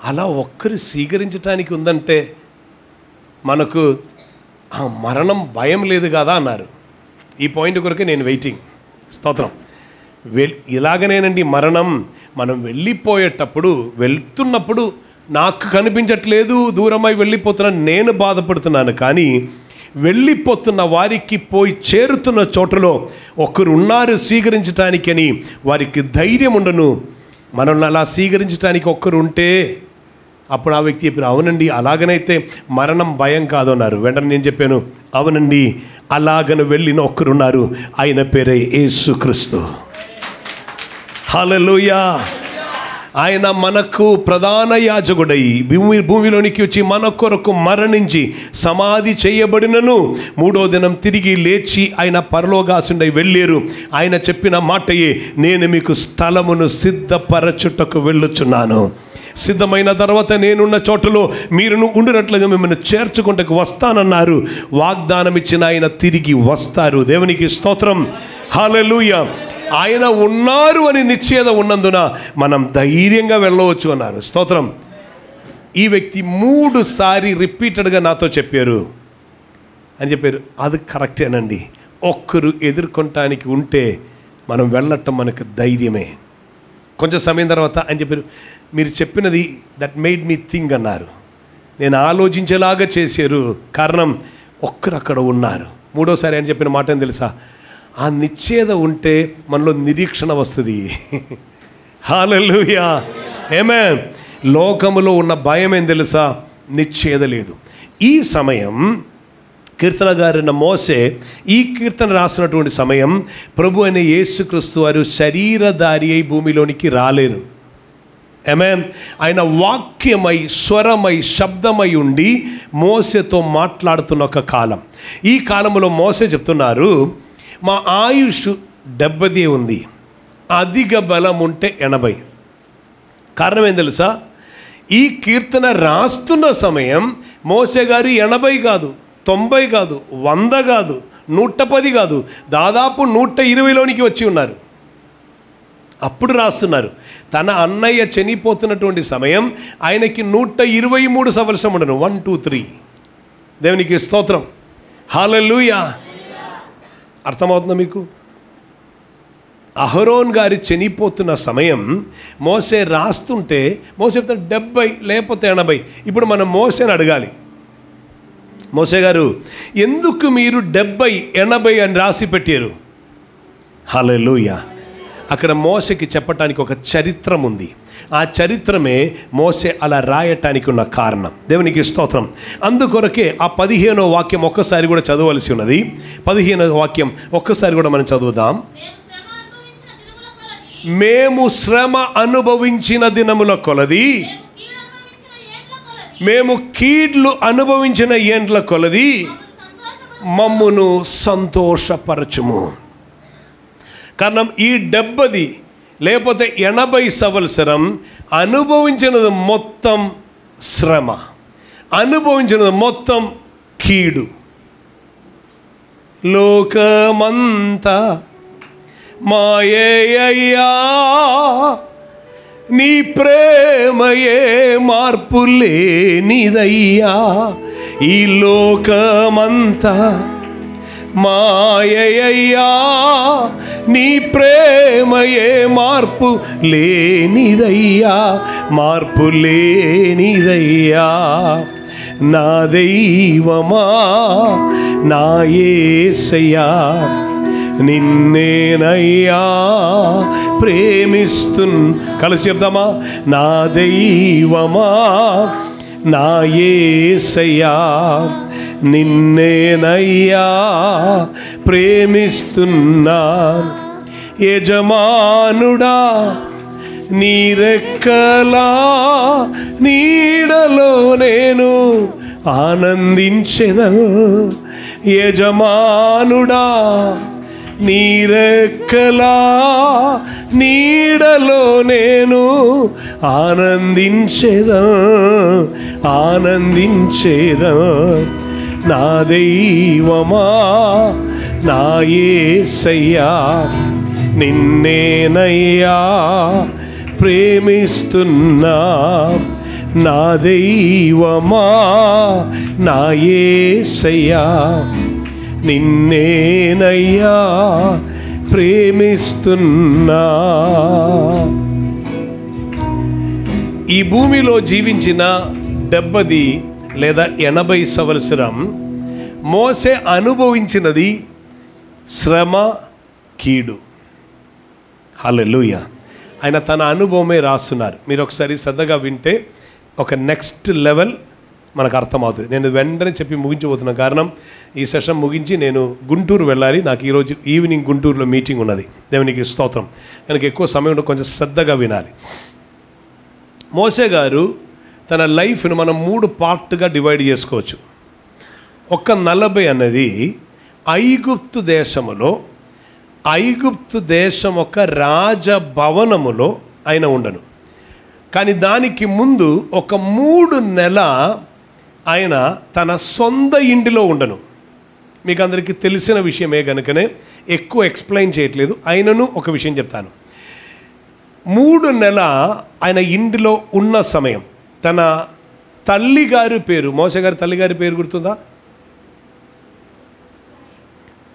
అలా ఒక్కరు స్వీకరించడానికి ఉందంటే మనకు ఆ మరణం భయం లేదు కదా అన్నారు. ఈ పాయింట్ కొరకు నేను వెయిటింగ్. స్తోత్రం. ఇలాగనేనండి మరణం. మనం వెళ్ళిపోయేటప్పుడు వెళ్తున్నప్పుడు నాకు కనిపించట్లేదు, దూరమై వెళ్ళిపోతున్నాను, నేను బాధపడుతున్నాను. కానీ వెళ్ళిపోతున్న వారికి పోయి చేరుతున్న చోటలో ఒకరు ఉన్నారు స్వీకరించటానికి అని వారికి ధైర్యం ఉండను. మనల్ని అలా స్వీకరించడానికి ఒక్కరు ఉంటే అప్పుడు ఆ వ్యక్తి చెప్పారు, అవునండి అలాగనైతే మరణం భయం కాదు అన్నారు. వెంటనే నేను చెప్పాను, అవునండి అలాగన వెళ్ళిన ఒక్కరున్నారు, ఆయన పేరే యేసుక్రీస్తు. హల్లెలూయా. ఆయన మనకు ప్రధాన యాజకుడై భూమిలోనికి వచ్చి మన కొరకు మరణించి సమాధి చేయబడినను మూడో దినం తిరిగి లేచి ఆయన పరలోకాసుండై వెళ్ళారు. ఆయన చెప్పిన మాటయే, నేను మీకు స్థలమును సిద్ధపరచుటకు వెళ్ళుచున్నాను. సిద్ధమైన తర్వాత నేనున్న చోటలో మీరును ఉండినట్లుగా మిమ్మల్ని చేర్చుకుంటకు వస్తానన్నారు. వాగ్దానం ఇచ్చిన ఆయన తిరిగి వస్తారు. దేవునికి స్తోత్రం. హల్లెలూయా. ఆయన ఉన్నారు అని నిశ్చయత ఉన్నందున మనం ధైర్యంగా వెళ్ళవచ్చు అన్నారు. స్తోత్రం. ఈ వ్యక్తి 3 సారి రిపీటెడ్గా నాతో చెప్పారు అని చెప్పారు. అది కరెక్టేనండి. ఒక్కరు ఎదుర్కొనటానికి ఉంటే మనం వెళ్ళటం మనకు ధైర్యమే. కొంచెం సమయం తర్వాత అని చెప్పారు, మీరు చెప్పినది దట్ మేడ్ మీ థింక్ అన్నారు. నేను ఆలోచించేలాగా చేశారు. కారణం ఒక్కరు అక్కడ ఉన్నారు. 3వ సారి అని చెప్పిన మాట ఏం తెలుసా, ఆ నిశ్చయత ఉంటే మనలో నిరీక్షణ వస్తుంది. హల్లెలూయా. ఆమేన్. లోకములో ఉన్న భయం ఏం తెలుసా, నిశ్చయత లేదు. ఈ సమయం కీర్తనగారైన మోసే ఈ కీర్తన రాసినటువంటి సమయం ప్రభు అయిన యేసుక్రీస్తు వారు శరీరధారి అయి భూమిలోనికి రాలేదు. ఆమేన్. ఆయన వాక్యమై స్వరమై శబ్దమై ఉండి మోసేతో మాట్లాడుతున్న ఒక కాలం. ఈ కాలంలో మోసే చెప్తున్నారు, మా ఆయుష్ 70 ఉంది, అధిక బలం ఉంటే 80. కారణం ఏం తెలుసా, ఈ కీర్తన రాస్తున్న సమయం మోసే గారు 80 కాదు, 90 కాదు, 100 కాదు, 110 కాదు, దాదాపు 120లోనికి వచ్చి ఉన్నారు. అప్పుడు రాస్తున్నారు. తన అన్నయ్య చనిపోతున్నటువంటి సమయం ఆయనకి 123 సంవత్సరం ఉండను. 1 2 3. దేవునికి స్తోత్రం. హల్లెలూయా. అర్థమవుతుందా మీకు? అహరోన్ గారి చనిపోతున్న సమయం మోసే రాస్తుంటే మోసే చెప్తాడు 70 లేకపోతే 80. ఇప్పుడు మనం మోసేని అడగాలి, మోసే గారు ఎందుకు మీరు 70, 80 అని రాసి పెట్టారు? హల్లెలూయా. అక్కడ మోసేకి చెప్పటానికి ఒక చరిత్రం ఉంది. ఆ చరిత్రమే మోసే అలా రాయటానికి ఉన్న కారణం. దేవునికి స్తోత్రం. అందుకొరకే ఆ 15వ వాక్యం ఒక్కసారి కూడా చదవలసి ఉన్నది. 15వ వాక్యం ఒక్కసారి కూడా మనం చదువుదాం. మేము శ్రమ అనుభవించిన దినముల కొలది, మేము కీడ్లు అనుభవించిన ఏండ్ల కొలది మమ్మును సంతోషపరచుము. కారణం ఈ 70 లేకపోతే 80 సంవత్సరం అనుభవించినది మొత్తం శ్రమ, అనుభవించినది మొత్తం కీడు. లోకమంతా మాయయ్యా, నీ ప్రేమయే మార్పు లేనిదయ్యా. ఈ లోకమంతా మాయయ్యా, నీ ప్రేమయే మార్పు లేనిదయ్యా, మార్పు లేనిదయ్యా. నా దైవమా నా యేసయ్యా, నిన్నేనయ్యా కలిసి చెప్తామా? నా దైవమా నా యేసయ్యా, నిన్నేనయ్యా ప్రేమిస్తున్నా. యజమానుడా నీ రెక్కలా నీడలో నేను ఆనందించెదను. యజమానుడా నీ రెక్కలా నీడలో నేను ఆనందించెదను. నా దైవమా నా యేసయ్యా, నిన్నేనయ్యా ప్రేమిస్తున్నా. నా దైవమా నా యేసయ్యా, నిన్నేనయ్యా ప్రేమిస్తున్నా. ఈ భూమిలో జీవించిన 70 లేదా 80 సంవత్సరం మోసే అనుభవించినది శ్రమ, కీడు. హల్లెలూయా. ఆయన తన అనుభవమే రాస్తున్నారు. మీరు ఒకసారి శ్రద్ధగా వింటే ఒక నెక్స్ట్ లెవెల్ మనకు అర్థమవుతుంది. నేను వెంటనే చెప్పి ముగించబోతున్నా, కారణం ఈ సెషన్ ముగించి నేను గుంటూరు వెళ్ళాలి. నాకు ఈరోజు ఈవినింగ్ గుంటూరులో మీటింగ్ ఉన్నది. దేవునికి స్తోత్రం. నాకు ఎక్కువ సమయం ఉంటే కొంచెం శ్రద్ధగా వినాలి. మోసే గారు తన లైఫ్ను మనం 3 పార్ట్గా డివైడ్ చేసుకోవచ్చు. ఒక 40 అన్నది ఐగుప్తు దేశం ఒక రాజభవనములో ఆయన ఉండను. కానీ దానికి ముందు ఒక 3 నెల ఆయన తన సొంత ఇంటిలో ఉండను. మీకు అందరికీ తెలిసిన విషయమే కనుకనే ఎక్కువ ఎక్స్ప్లెయిన్ చేయట్లేదు. ఆయనను ఒక విషయం చెప్తాను. 3 నెల ఆయన ఇంటిలో ఉన్న సమయం తన తల్లిగారి పేరు, మోసే గారి తల్లిగారి పేరు గుర్తుందా?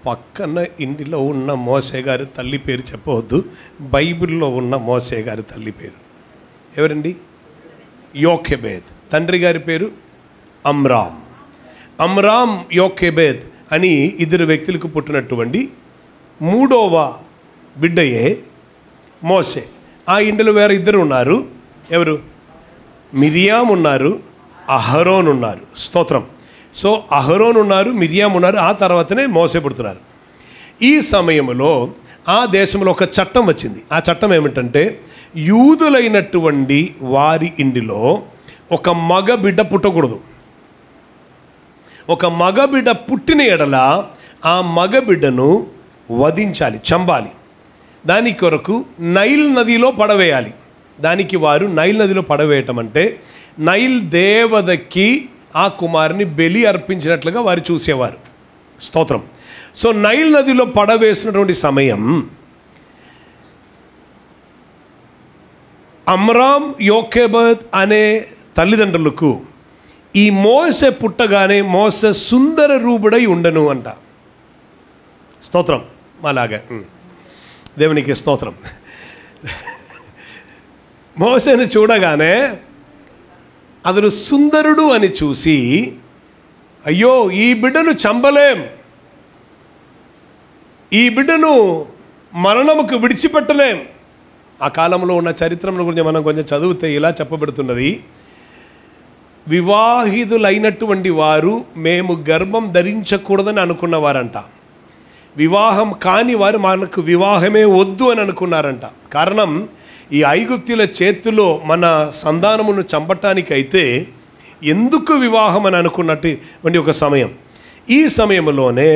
పక్కన ఇంటిలో ఉన్న మోసే గారి తల్లి పేరు చెప్పవద్దు. బైబిల్లో ఉన్న మోసే గారి తల్లి పేరు ఎవరండి? యోకెబేద్. తండ్రి గారి పేరు అమ్రామ్ యోకెబేద్ అని 2 వ్యక్తులకు పుట్టినటువంటి 3వ బిడ్డయే మోసే. ఆ ఇంటిలో వేరే 2 ఉన్నారు. ఎవరు? మిరియాం ఉన్నారు, అహరోన్ ఉన్నారు. స్తోత్రం. సో అహరోన్ ఉన్నారు, మిరియాం ఉన్నారు. ఆ తర్వాతనే మోసే పుడుతున్నారు. ఈ సమయంలో ఆ దేశంలో ఒక చట్టం వచ్చింది. ఆ చట్టం ఏమిటంటే, యూదులైనటువంటి వారి ఇంటిలో ఒక మగ బిడ్డ పుట్టకూడదు. ఒక మగబిడ్డ పుట్టిన ఎడల ఆ మగబిడ్డను వధించాలి, చంపాలి. దాని కొరకు నైల్ నదిలో పడవేయాలి. దానికి వారు నైల్ నదిలో పడవేయటం అంటే నైల్ దేవతకి ఆ కుమారుని బలి అర్పించినట్లుగా వారు చూసేవారు. స్తోత్రం. సో నైల్ నదిలో పడవేసినటువంటి సమయం అమ్రామ్ యోకెబద్ అనే తల్లిదండ్రులకు ఈ మోసే పుట్టగానే మోసే సుందర రూపుడై ఉండను అంట. స్తోత్రం. అలాగే దేవునికి స్తోత్రం. మోసేను చూడగానే అతను సుందరుడు అని చూసి, అయ్యో ఈ బిడ్డను చంపలేం, ఈ బిడ్డను మరణముకు విడిచిపెట్టలేం. ఆ కాలంలో ఉన్న చరిత్రను గురించి మనం కొంచెం చదివితే ఇలా చెప్పబడుతున్నది, వివాహితులైనటువంటి వారు మేము గర్భం ధరించకూడదని అనుకున్నవారంట. వివాహం కాని వారు మనకు వివాహమే వద్దు అని అనుకున్నారంట. కారణం, ఈ ఐగుప్తుల చేతిలో మన సంతానమును చంపటానికైతే ఎందుకు వివాహం అని అనుకున్నటువంటి ఒక సమయం. ఈ సమయంలోనే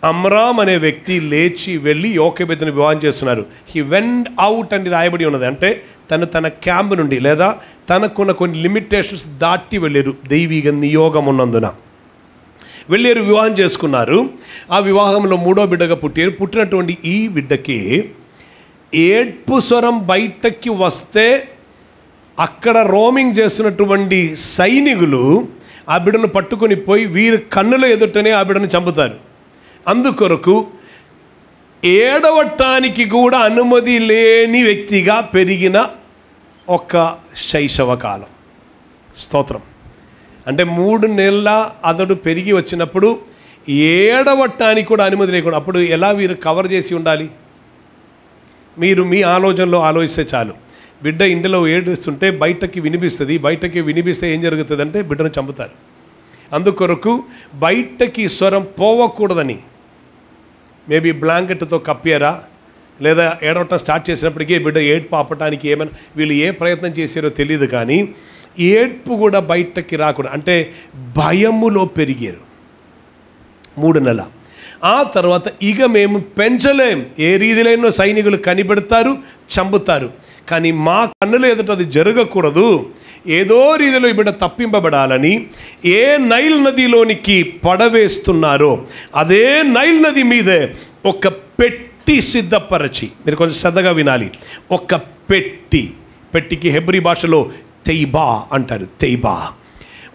అమ్రామ్ అనే వ్యక్తి లేచి వెళ్ళి యోకెబెతుని వివాహం చేస్తున్నారు. హీ వెంట్ అవుట్ అని రాయబడి ఉన్నది. అంటే తన క్యాంప్ నుండి లేదా తనకున్న కొన్ని లిమిటేషన్స్ దాటి వెళ్ళారు. దైవిక నియోగం ఉన్నందున వెళ్ళారు, వివాహం చేసుకున్నారు. ఆ వివాహంలో 3వ బిడ్డగా పుట్టారు. పుట్టినటువంటి ఈ బిడ్డకి ఏడ్పు స్వరం బయటకి వస్తే అక్కడ రోమింగ్ చేస్తున్నటువంటి సైనికులు ఆ బిడ్డను పట్టుకొని పోయి వీరి కన్నుల ఎదుటనే ఆ బిడ్డను చంపుతారు. అందుకొరకు ఏడవటానికి కూడా అనుమతి లేని వ్యక్తిగా పెరిగిన ఒక శైశవ కాలం. స్తోత్రం. అంటే 3 నెలల అతడు పెరిగి వచ్చినప్పుడు ఏడవటానికి కూడా అనుమతి లేకుండా, అప్పుడు ఎలా వీరు కవర్ చేసి ఉండాలి? మీరు మీ ఆలోచనలో ఆలోచిస్తే చాలు. బిడ్డ ఇంటిలో ఏడుస్తుంటే బయటకి వినిపిస్తుంది. బయటకి వినిపిస్తే ఏం జరుగుతుంది అంటే బిడ్డను చంపుతారు. అందుకొరకు బయటకి స్వరం పోవకూడదని మేబీ బ్లాంకెట్తో కప్పారా, లేదా ఏడవటం స్టార్ట్ చేసినప్పటికీ బిడ్డ ఏడ్పు ఆపటానికి ఏమైనా వీళ్ళు ఏ ప్రయత్నం చేశారో తెలియదు, కానీ ఏడ్పు కూడా బయటకి రాకుండా, అంటే భయములో పెరిగారు 3 నెలలు. ఆ తర్వాత ఇక మేము పెంచలేం, ఏ రీతిలో సైనికులు కనిపెడతారు, చంపుతారు, కానీ మా కన్నుల ఎదుట అది జరగకూడదు. ఏదో రీతిలో ఈ బిడ్డ తప్పింపబడాలని ఏ నైల్ నదిలోనికి పడవేస్తున్నారో అదే నైల్ నది మీదే ఒక పెట్టి సిద్ధపరచి, మీరు కొంచెం శ్రద్ధగా వినాలి, ఒక పెట్టికి హెబ్రీ భాషలో తెయిబా అంటారు. తెయిబా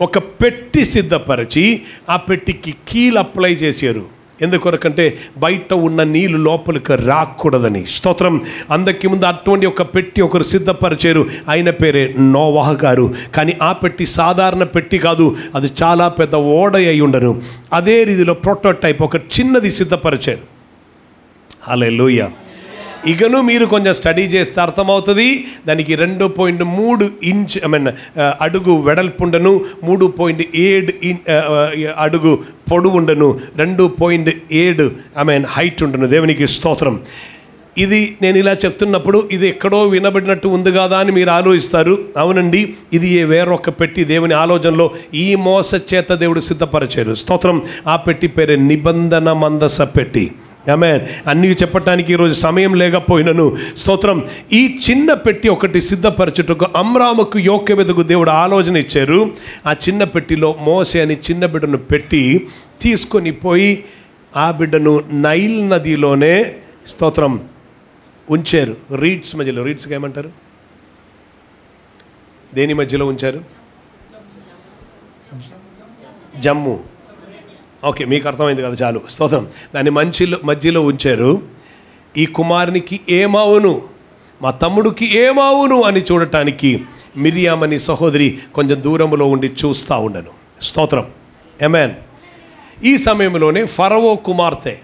ఒక పెట్టి సిద్ధపరచి ఆ పెట్టికి కీలు అప్లై చేశారు. ఎందుకొరకంటే బయట ఉన్న నీళ్ళు లోపలికి రాకూడదని. స్తోత్రం. అందరికి ముందు అటువంటి ఒక పెట్టి ఒకరు సిద్ధపరిచారు. ఆయన పేరే నోవాహు గారు. కానీ ఆ పెట్టి సాధారణ పెట్టి కాదు, అది చాలా పెద్ద ఓడ అయి ఉండను. అదే రీతిలో ప్రోటోటైప్ ఒక చిన్నది సిద్ధపరిచారు. హల్లెలూయా. ఇకను మీరు కొంచెం స్టడీ చేస్తే అర్థమవుతుంది. దానికి 2.3 ఇంచ్ అడుగు వెడల్పుండను, 3.7 అడుగు పొడవు ఉండను, 2.7 హైట్ ఉండను. దేవునికి స్తోత్రం. ఇది నేను ఇలా చెప్తున్నప్పుడు ఇది ఎక్కడో వినబడినట్టు ఉంది కదా అని మీరు ఆలోచిస్తారు. అవునండి, ఇది వేరొక పెట్టి దేవుని ఆలోచనలో ఈ మోస చేత దేవుడు సిద్ధపరిచారు. స్తోత్రం. ఆ పెట్టి పేరే నిబంధన మందస పెట్టి. ఆమేన్. అన్నీ చెప్పటానికి ఈరోజు సమయం లేకపోయినను స్తోత్రం. ఈ చిన్న పెట్టి ఒకటి సిద్ధపరచుటకు అమ్రాముకు యోకెబెతుకు దేవుడు ఆలోచన ఇచ్చారు. ఆ చిన్న పెట్టిలో మోసే అని చిన్న బిడ్డను పెట్టి తీసుకొని పోయి ఆ బిడ్డను నైల్ నదిలోనే స్తోత్రం ఉంచారు. రీడ్స్ మధ్యలో, రీడ్స్కి ఏమంటారు, దేని మధ్యలో ఉంచారు? జమ్ము. ఓకే, మీకు అర్థమైంది కదా, చాలు. స్తోత్రం. దాన్ని మధ్యలో ఉంచారు. ఈ కుమారునికి ఏమావును, మా తమ్ముడికి ఏమావును అని చూడటానికి మిరియామని సహోదరి కొంచెం దూరంలో ఉండి చూస్తూ ఉండను. స్తోత్రం. ఆమేన్. ఈ సమయంలోనే ఫరవో కుమార్తె,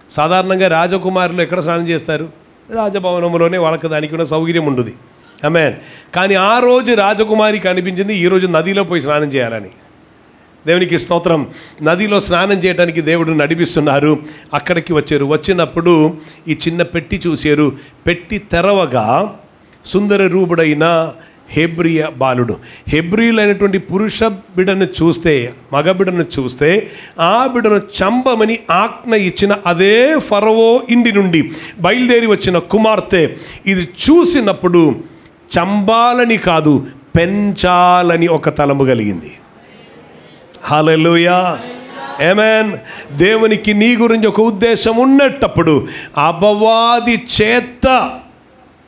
సాధారణంగా రాజకుమారులు ఎక్కడ స్నానం చేస్తారు? రాజభవనంలోనే. వాళ్ళకి దానికి ఉన్న సౌకర్యం ఉండదు. ఆమేన్. కానీ ఆ రోజు రాజకుమారికి అనిపించింది ఈరోజు నదిలో పోయి స్నానం చేయాలని. దేవునికి స్తోత్రం. నదిలో స్నానం చేయడానికి దేవుడు నడిపిస్తున్నారు. అక్కడికి వచ్చారు. వచ్చినప్పుడు ఈ చిన్న పెట్టి చూశారు. పెట్టి తెరవగా సుందర రూపుడైన హెబ్రియ బాలుడు, హెబ్రియులైనటువంటి పురుష బిడ్డను చూస్తే, మగ బిడ్డను చూస్తే ఆ బిడ్డను చంపమని ఆజ్ఞ ఇచ్చిన అదే ఫరవో ఇంటి నుండి బయలుదేరి వచ్చిన కుమార్తె ఇది చూసినప్పుడు చంపాలని కాదు, పెంచాలని ఒక తలము కలిగింది. హల్లెలూయా. ఆమేన్. దేవునికి నీ గురించి ఒక ఉద్దేశం ఉన్నప్పుడు అపవాది చేత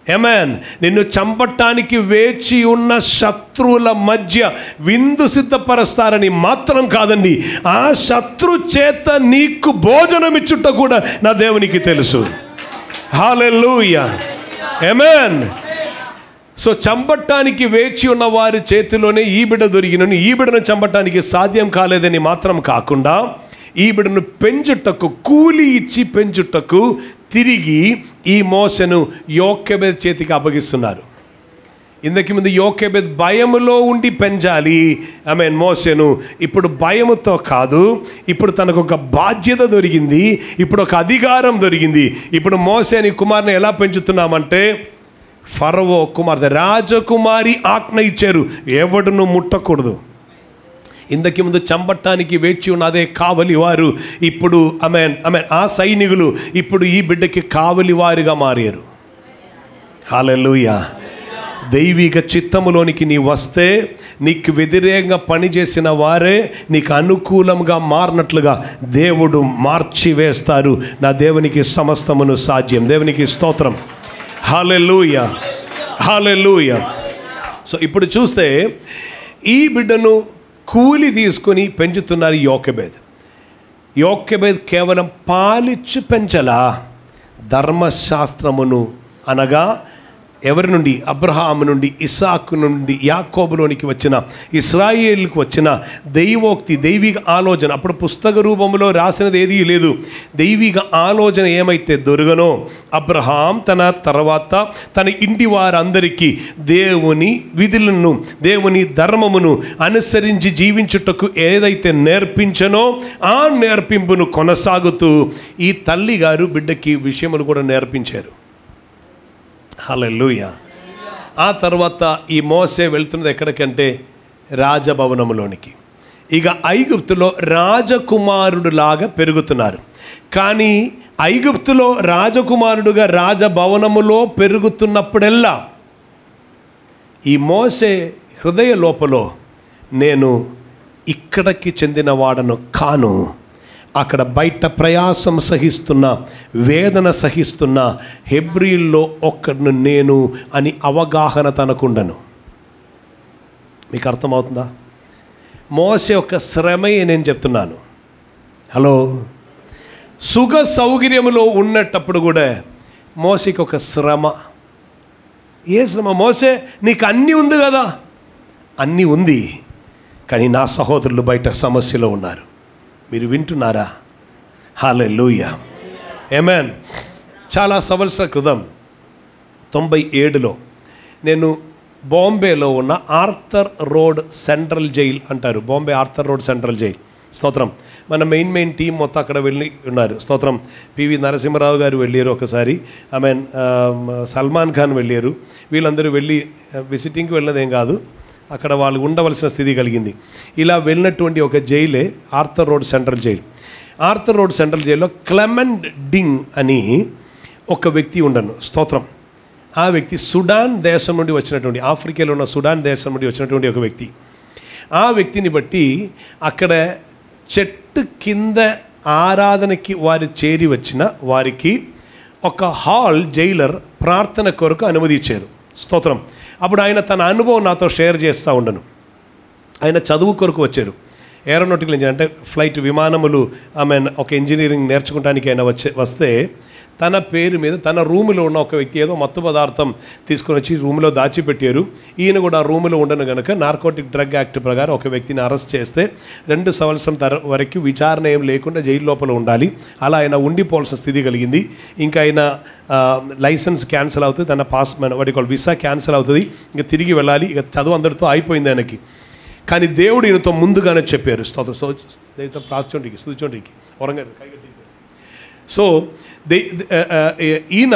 ఆమేన్ నిన్ను చంపటానికి వేచి ఉన్న శత్రువుల మధ్య విందు సిద్ధపరుస్తారని మాత్రం కాదండి, ఆ శత్రు చేత నీకు భోజనం ఇచ్చుట కూడా నా దేవునికి తెలుసు. హల్లెలూయా, ఆమేన్. సో చంపటానికి వేచి ఉన్న వారి చేతిలోనే ఈ బిడ్డ దొరికినను, ఈ బిడ్డను చంపటానికి సాధ్యం కాలేదని మాత్రం కాకుండా ఈ బిడ్డను పెంచుటకు, కూలి ఇచ్చి పెంచుటకు తిరిగి ఈ మోసెను యోకెబెద్ చేతికి అప్పగిస్తున్నారు. ఇంతకు ముందు యోకెబెద్ భయములో ఉండి పెంచాలి, ఆమేన్, మోసెను. ఇప్పుడు భయముతో కాదు, ఇప్పుడు తనకు ఒక బాధ్యత దొరికింది, ఇప్పుడు ఒక అధికారం దొరికింది. ఇప్పుడు మోసే అని కుమారుని ఎలా పెంచుతున్నామంటే, ఫరవో కుమార్తె రాజకుమారి ఆజ్ఞ ఇచ్చారు, ఎవడును ముట్టకూడదు. ఇంతకు ముందు చంపటానికి వేచి ఉన్న అదే కావలి వారు ఇప్పుడు ఆమేన్ ఆమేన్ ఆ సైనికులు ఇప్పుడు ఈ బిడ్డకి కావలి వారిగా మారారు. హల్లెలూయా. దైవిక చిత్తములోనికి నీ వస్తే నీకు వ్యతిరేకంగా పనిచేసిన వారే నీకు అనుకూలంగా మారినట్లుగా దేవుడు మార్చివేస్తారు. నా దేవునికి సమస్తమును సాధ్యం. దేవునికి స్తోత్రం. హల్లెలూయా, హల్లెలూయా. సో ఇప్పుడు చూస్తే ఈ బిడ్డను కూలి తీసుకొని పెంచుతున్నారు యోకెబెద్. యోకెబెద్ కేవలం పాలిచ్చు పెంచలా, ధర్మశాస్త్రమును అనగా ఎవరి నుండి? అబ్రహాము నుండి, ఇస్సాకు నుండి, యాకోబులోనికి వచ్చిన, ఇశ్రాయేలుకు వచ్చిన దైవోక్తి, దైవిక ఆలోచన. అప్పుడు పుస్తక రూపంలో రాసినది ఏదీ లేదు. దైవిక ఆలోచన ఏమైతే దొరకనో అబ్రహాం తన తర్వాత తన ఇంటి వారందరికీ దేవుని విధులను, దేవుని ధర్మమును అనుసరించి జీవించుటకు ఏదైతే నేర్పించనో ఆ నేర్పింపును కొనసాగుతూ ఈ తల్లి గారు బిడ్డకి విషయములు కూడా నేర్పించారు. హల్లెలూయా. ఆ తర్వాత ఈ మోసే వెళ్తున్నది ఎక్కడికంటే రాజభవనంలోనికి. ఇక ఐగుప్తులో రాజకుమారుడులాగా పెరుగుతున్నారు. కానీ ఐగుప్తులో రాజకుమారుడుగా రాజభవనములో పెరుగుతున్నప్పుడెల్లా ఈ మోసే హృదయ లోపల నేను ఇక్కడికి చెందినవాడను కాను, అక్కడ బయట ప్రయాసం సహిస్తున్న, వేదన సహిస్తున్న హెబ్రీల్లో ఒక్కడును నేను అని అవగాహన తనకుండను. మీకు అర్థమవుతుందా? మోసే ఒక శ్రమయే నేను చెప్తున్నాను. హలో, సుఖ సౌకర్యములో ఉన్నటప్పుడు కూడా మోసేకి ఒక శ్రమ. ఏ శ్రమ? మోసే నీకు అన్నీ ఉంది కదా. అన్నీ ఉంది, కానీ నా సహోదరులు బయట సమస్యలో ఉన్నారు. మీరు వింటున్నారా? హల్లెలూయా, ఆమేన్. చాలా సంవత్సరాల క్రితం 97లో నేను బాంబేలో ఉన్న ఆర్థర్ రోడ్ సెంట్రల్ జైల్ అంటారు, Bombay Arthur road central jail. స్తోత్రం. మన మెయిన్ టీం మొత్తం అక్కడ వెళ్ళి ఉన్నారు. స్తోత్రం. పివి నరసింహరావు గారు వెళ్ళారు ఒకసారి, ఆమేన్, సల్మాన్ ఖాన్ వెళ్ళారు. వీళ్ళందరూ వెళ్ళి విజిటింగ్కి వెళ్ళినదేం కాదు, అక్కడ వాళ్ళు ఉండవలసిన స్థితి కలిగింది. ఇలా వెళ్ళినటువంటి ఒక జైలే Arthur road central jail. Arthur road central జైల్లో క్లెమెంట్ డింగ్ అని ఒక వ్యక్తి ఉండను. స్తోత్రం. ఆ వ్యక్తి సుడాన్ దేశం నుండి వచ్చినటువంటి, ఆఫ్రికాలో ఉన్న సుడాన్ దేశం నుండి వచ్చినటువంటి ఒక వ్యక్తి. ఆ వ్యక్తిని బట్టి అక్కడ చెట్టు కింద ఆరాధనకి వారు చేరి వచ్చిన వారికి ఒక హాల్ జైలర్ ప్రార్థన కొరకు అనుమతి ఇచ్చారు. స్తోత్రం. అప్పుడు ఆయన తన అనుభవం నాతో షేర్ చేస్తూ ఉండను. ఆయన చదువు కొరకు వచ్చారు, ఏరోనాటికల్ ఇంజనీర్, అంటే ఫ్లైట్ విమానములు, ఒక ఇంజనీరింగ్ నేర్చుకోవడానికి ఆయన వస్తే తన పేరు మీద తన రూములో ఉన్న ఒక వ్యక్తి ఏదో మత్తు పదార్థం తీసుకొని వచ్చి రూములో దాచిపెట్టారు. ఈయన కూడా ఆ రూములో ఉండను కనుక నార్కోటిక్ డ్రగ్ యాక్ట్ ప్రకారం ఒక వ్యక్తిని అరెస్ట్ చేస్తే 2 సంవత్సరం వరకు విచారణ ఏం లేకుండా జైలు లోపల ఉండాలి. అలా ఆయన ఉండిపోవాల్సిన స్థితి కలిగింది. ఇంకా ఆయన లైసెన్స్ క్యాన్సిల్ అవుతుంది, తన వాటి వీసా క్యాన్సిల్ అవుతుంది, ఇంకా తిరిగి వెళ్ళాలి. ఇక చదువు అందరితో అయిపోయింది ఆయనకి. కానీ దేవుడు ఈయనతో ముందుగానే చెప్పారు. ప్రార్థించండికి స్తుతించండికి వరంగా. సో ఈయన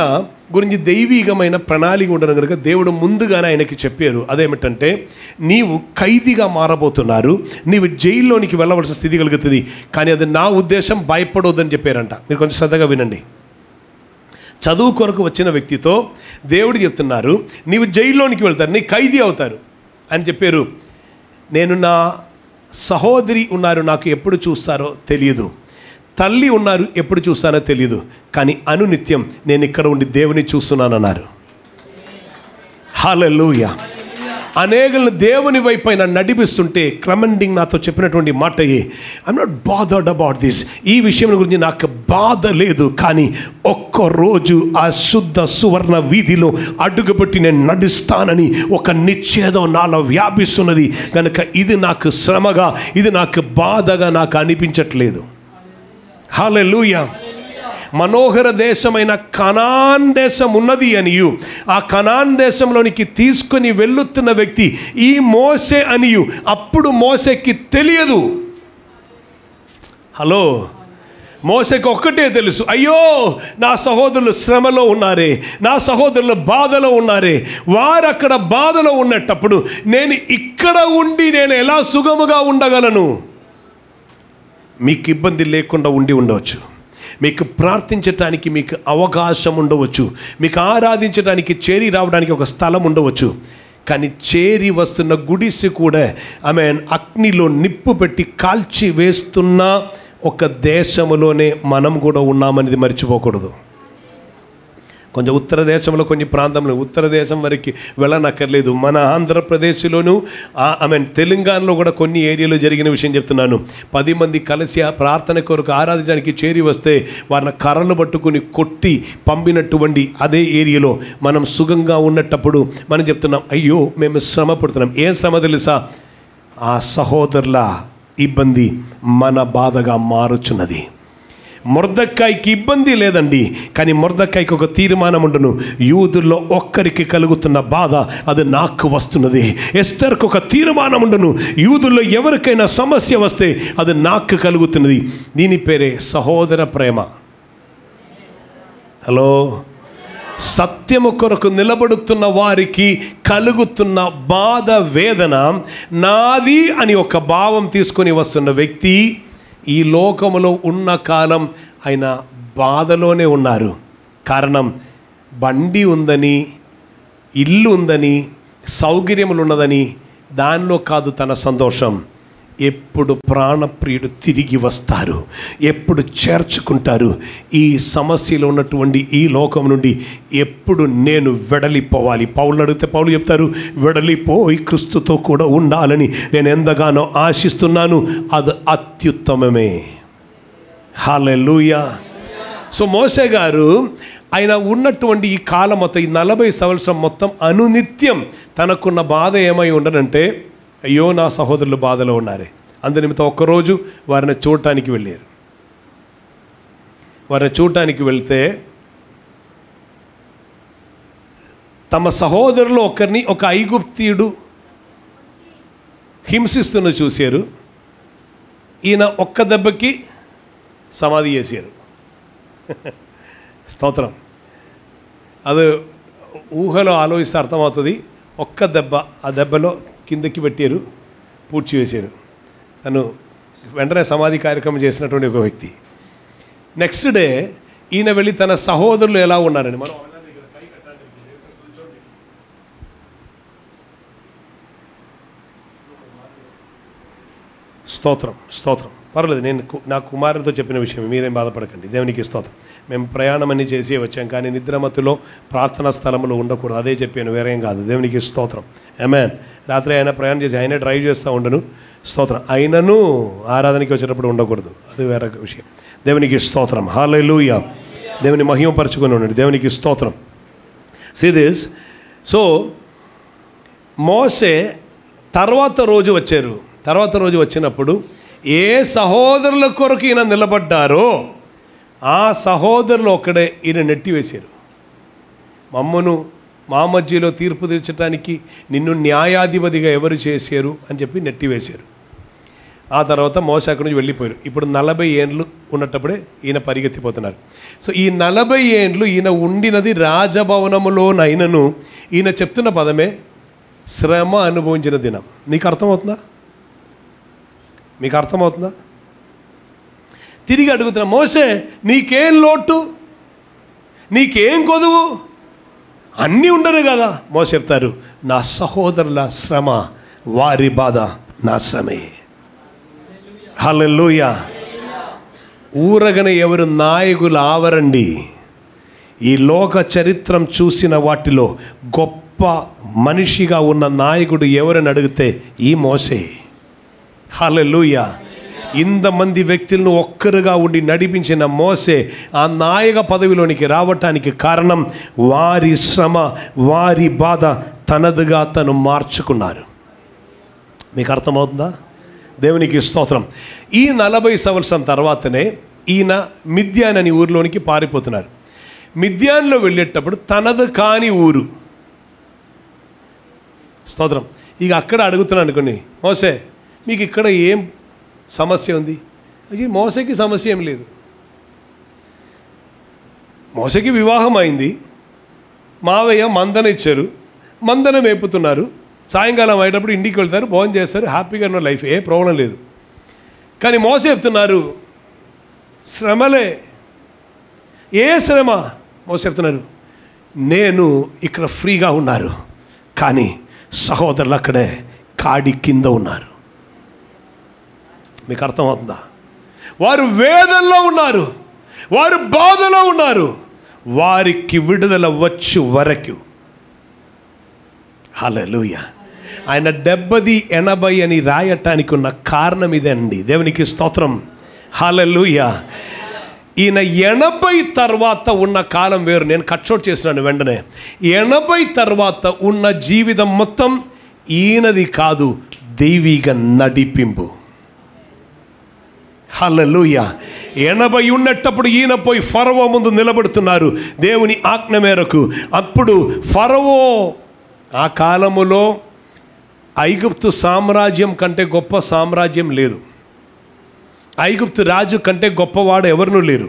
గురించి దైవీకమైన ప్రణాళిక ఉండడం కనుక దేవుడు ముందుగానే ఆయనకి చెప్పారు. అదేమిటంటే, నీవు ఖైదీగా మారబోతున్నారు, నీవు జైల్లోనికి వెళ్ళవలసిన స్థితి కలుగుతుంది, కానీ అది నా ఉద్దేశం, భయపడొద్దని చెప్పారంట. మీరు కొంచెం శ్రద్ధగా వినండి. చదువు కొరకు వచ్చిన వ్యక్తితో దేవుడు చెప్తున్నారు, నీవు జైల్లోనికి వెళ్తారు, నీ ఖైదీ అవుతారు అని చెప్పారు. నేను నా సహోదరి ఉన్నారు, నాకు ఎప్పుడు చూస్తారో తెలియదు, తల్లి ఉన్నారు, ఎప్పుడు చూస్తానో తెలియదు, కానీ అనునిత్యం నేను ఇక్కడ ఉండి దేవుని చూస్తున్నానన్నారు. హల్లెలూయా. అనేకులను దేవుని వైపు ఆయన నడిపిస్తుంటే క్లమెండింగ్ నాతో చెప్పినటువంటి మాట, I'm not bothered about this, ఈ విషయం గురించి నాకు బాధ లేదు, కానీ ఒక్కరోజు ఆ శుద్ధ సువర్ణ వీధిలో అడుగుపెట్టి నేను నడుస్తానని ఒక నిశ్చయం నాలో వ్యాపిస్తున్నది కనుక ఇది నాకు శ్రమగా, ఇది నాకు బాధగా నాకు అనిపించట్లేదు. హల్లెలూయా. మనోహర దేశమైన కనాన్ దేశం ఉన్నది అనియు, ఆ కనాన్ దేశంలోనికి తీసుకొని వెళ్ళుతున్న వ్యక్తి ఈ మోసే అనియు అప్పుడు మోసేకి తెలియదు. హలో, మోసేకి ఒక్కటే తెలుసు, అయ్యో నా సహోదరులు శ్రమలో ఉన్నారే, నా సహోదరులు బాధలో ఉన్నారే, వారు అక్కడ బాధలో ఉన్నప్పుడు నేను ఇక్కడ ఉండి నేను ఎలా సుగముగా ఉండగలను? మీకు ఇబ్బంది లేకుండా ఉండవచ్చు, మీకు ప్రార్థించటానికి మీకు అవకాశం ఉండవచ్చు, మీకు ఆరాధించడానికి చేరి రావడానికి ఒక స్థలం ఉండవచ్చు, కానీ చేరి వస్తున్న గుడిసి కూడా అగ్నిలో నిప్పు పెట్టి కాల్చి వేస్తున్న ఒక దేశంలోనే మనం కూడా ఉన్నామనేది మర్చిపోకూడదు. కొంచెం ఉత్తర దేశంలో కొన్ని ప్రాంతంలో ఉత్తర దేశం వరకు వెళ్ళనక్కర్లేదు. మన ఆంధ్రప్రదేశ్లోను తెలంగాణలో కూడా కొన్ని ఏరియాలో జరిగిన విషయం చెప్తున్నాను. 10 మంది కలిసి ఆ ప్రార్థన కొరకు ఆరాధించడానికి చేరి వస్తే వారిని కర్రలు పట్టుకుని కొట్టి పంపినటువంటి అదే ఏరియాలో మనం సుఖంగా ఉన్నప్పుడు మనం చెప్తున్నాం, అయ్యో మేము శ్రమ పడుతున్నాం. ఏం శ్రమ తెలుసా? ఆ సహోదరుల ఇబ్బంది మన బాధగా మారుచున్నది. మొర్దెకాయికి ఇబ్బంది లేదండి, కానీ మొర్దెకాయికి ఒక తీర్మానం ఉండును, యూదుల్లో ఒక్కరికి కలుగుతున్న బాధ అది నాకు వస్తున్నది. ఎస్తర్కు ఒక తీర్మానం ఉండును, యూదుల్లో ఎవరికైనా సమస్య వస్తే అది నాకు కలుగుతున్నది. దీని పేరే సహోదర ప్రేమ. హలో, సత్యము కొరకు నిలబడుతున్న వారికి కలుగుతున్న బాధ వేదన నాది అని ఒక భావం తీసుకొని వస్తున్న వ్యక్తి ఈ లోకములో ఉన్న కాలం ఆయన బాధలోనే ఉన్నారు. కారణం బండి ఉందని, ఇల్లు ఉందని, సౌకర్యములు ఉన్నదని దానిలో కాదు తన సంతోషం. ఎప్పుడు ప్రాణప్రియుడు తిరిగి వస్తారు, ఎప్పుడు చేర్చుకుంటారు, ఈ సమస్యలో ఉన్నటువంటి ఈ లోకం నుండి ఎప్పుడు నేను వెడలిపోవాలి. పౌలు అడిగితే పౌలు చెప్తారు, వెడలిపోయి క్రీస్తుతో కూడా ఉండాలని నేను ఎంతగానో ఆశిస్తున్నాను, అది అత్యుత్తమమే. హల్లెలూయా. సో మోసే గారు ఆయన ఉన్నటువంటి ఈ కాలం మొత్తం, ఈ 40 సంవత్సరం మొత్తం అనునిత్యం తనకున్న బాధ ఏమై ఉండనంటే, అయ్యో నా సహోదరులు బాధలో ఉన్నారే. అందునిమిత్తం ఒక్కరోజు వారిని చూడటానికి వెళ్ళారు. వారిని చూడటానికి వెళ్తే తమ సహోదరులు ఒకరిని ఒక ఐగుప్తీయుడు హింసిస్తున్న చూశారు. ఈయన ఒక్క దెబ్బకి సమాధి చేశారు. స్తోత్రం. అది ఊహలో ఆలోచిస్తే అర్థమవుతుంది. ఒక్క దెబ్బ, ఆ దెబ్బలో కిందకి పెట్టారు, పూడ్చి వేశారు. తను వెంటనే సమాధి కార్యక్రమం చేసినటువంటి ఒక వ్యక్తి. నెక్స్ట్ డే ఈయన వెళ్ళి తన సహోదరులు ఎలా ఉన్నారని మనం స్తోత్రం స్తోత్రం. పర్వాలేదు, నేను నా కుమారుడితో చెప్పిన విషయం, మీరేం బాధపడకండి. దేవునికి స్తోత్రం. మేము ప్రయాణం అన్నీ చేసి వచ్చాం, కానీ నిద్రమత్తులో ప్రార్థనా స్థలంలో ఉండకూడదు. అదే చెప్పాను, వేరేం కాదు. దేవునికి స్తోత్రం. ఆమేన్. రాత్రి ఆయన ప్రయాణం చేసి ఆయనే డ్రైవ్ చేస్తూ ఉండను. స్తోత్రం. ఆయనను ఆరాధనకి వచ్చేటప్పుడు ఉండకూడదు, అది వేరే విషయం. దేవునికి స్తోత్రం. హల్లెలూయా. దేవుని మహిమపరచుకొని ఉండండి. దేవునికి స్తోత్రం. See this. సో మోసే తర్వాత రోజు వచ్చారు. తర్వాత రోజు వచ్చినప్పుడు ఏ సహోదరుల కొరకు ఈయన నిలబడ్డారో ఆ సహోదరులు ఒక్కడే ఈయన నెట్టివేశారు. మమ్మను మా మధ్యలో తీర్పు తీర్చడానికి నిన్ను న్యాయాధిపతిగా ఎవరు చేశారు అని చెప్పి నెట్టివేశారు. ఆ తర్వాత మోసే అక్కడి నుంచి వెళ్ళిపోయారు. ఇప్పుడు 40 ఏండ్లు ఉన్నప్పుడే ఈయన పరిగెత్తిపోతున్నారు. సో ఈ 40 ఏండ్లు ఈయన ఉండినది రాజభవనములోనైనను ఈయన చెప్తున్న పదమే శ్రమ అనుభవించిన దినం. నీకు అర్థమవుతుందా? మీకు అర్థమవుతుందా? తిరిగి అడుగుతున్నా, మోసే నీకేం లోటు, నీకేం కొదువు, అన్నీ ఉండరు కదా. మోసే చెప్తారు, నా సహోదరుల శ్రమ, వారి బాధ నా శ్రమే. హల్లెలూయా. ఊరగన ఎవరు నాయకులు ఆవరండి. ఈ లోక చరిత్రం చూసిన వాటిలో గొప్ప గొప్ప మనిషిగా ఉన్న నాయకుడు ఎవరని అడిగితే ఈ మోసే. హల్లెలూయా. ఇంతమంది వ్యక్తులను ఒక్కరుగా ఉండి నడిపించిన మోసే ఆ నాయక పదవిలోనికి రావటానికి కారణం వారి శ్రమ, వారి బాధ తనదుగా తను మార్చుకున్నారు. మీకు అర్థమవుతుందా? దేవునికి స్తోత్రం. ఈ 40 సంవత్సరం తర్వాతనే ఈయన మిద్యాన్ అనే ఊరిలోనికి పారిపోతున్నారు. మిద్యాన్లో వెళ్ళేటప్పుడు తనదు కాని ఊరు. స్తోత్రం. ఇక అక్కడ అడుగుతున్నాను అనుకోండి, మోసే మీకు ఇక్కడ ఏం సమస్య ఉంది? మోసకి సమస్య ఏం లేదు. మోసకి వివాహం అయింది, మావయ్య మందన ఇచ్చారు, మందన మేపుతున్నారు, సాయంకాలం అయ్యేటప్పుడు ఇంటికి వెళ్తారు, భోజనం చేస్తారు, హ్యాపీగా ఉన్న లైఫ్, ఏ ప్రాబ్లం లేదు. కానీ మోస చెప్తున్నారు శ్రమలే. ఏ శ్రమ? మోస చెప్తున్నారు నేను ఇక్కడ ఫ్రీగా ఉన్నారు, కానీ సహోదరులు అక్కడే కాడి కింద ఉన్నారు. మీకు అర్థమవుతుందా? వారు వేదనలో ఉన్నారు, వారు బాధలో ఉన్నారు, వారికి విడుదల వచ్చు వరకు. హల్లెలూయా. ఆయన 70-80 అని రాయటానికి ఉన్న కారణం ఇదే అండి. దేవునికి స్తోత్రం. హల్లెలూయా. ఈయన 80 తర్వాత ఉన్న కాలం వేరు. నేను కట్షౌట్ చేస్తున్నాను వెంటనే. 80 తర్వాత ఉన్న జీవితం మొత్తం ఈయనది కాదు, దైవిక నడిపింపు. హల్లెలూయా. 80 ఉన్నప్పుడు ఈయన పోయి ఫరవో ముందు నిలబడుతున్నారు దేవుని ఆజ్ఞ మేరకు. అప్పుడు ఫరవో ఆ కాలములో ఐగుప్తు సామ్రాజ్యం కంటే గొప్ప సామ్రాజ్యం లేదు. ఐగుప్తు రాజు కంటే గొప్పవాడు ఎవరినూ లేరు.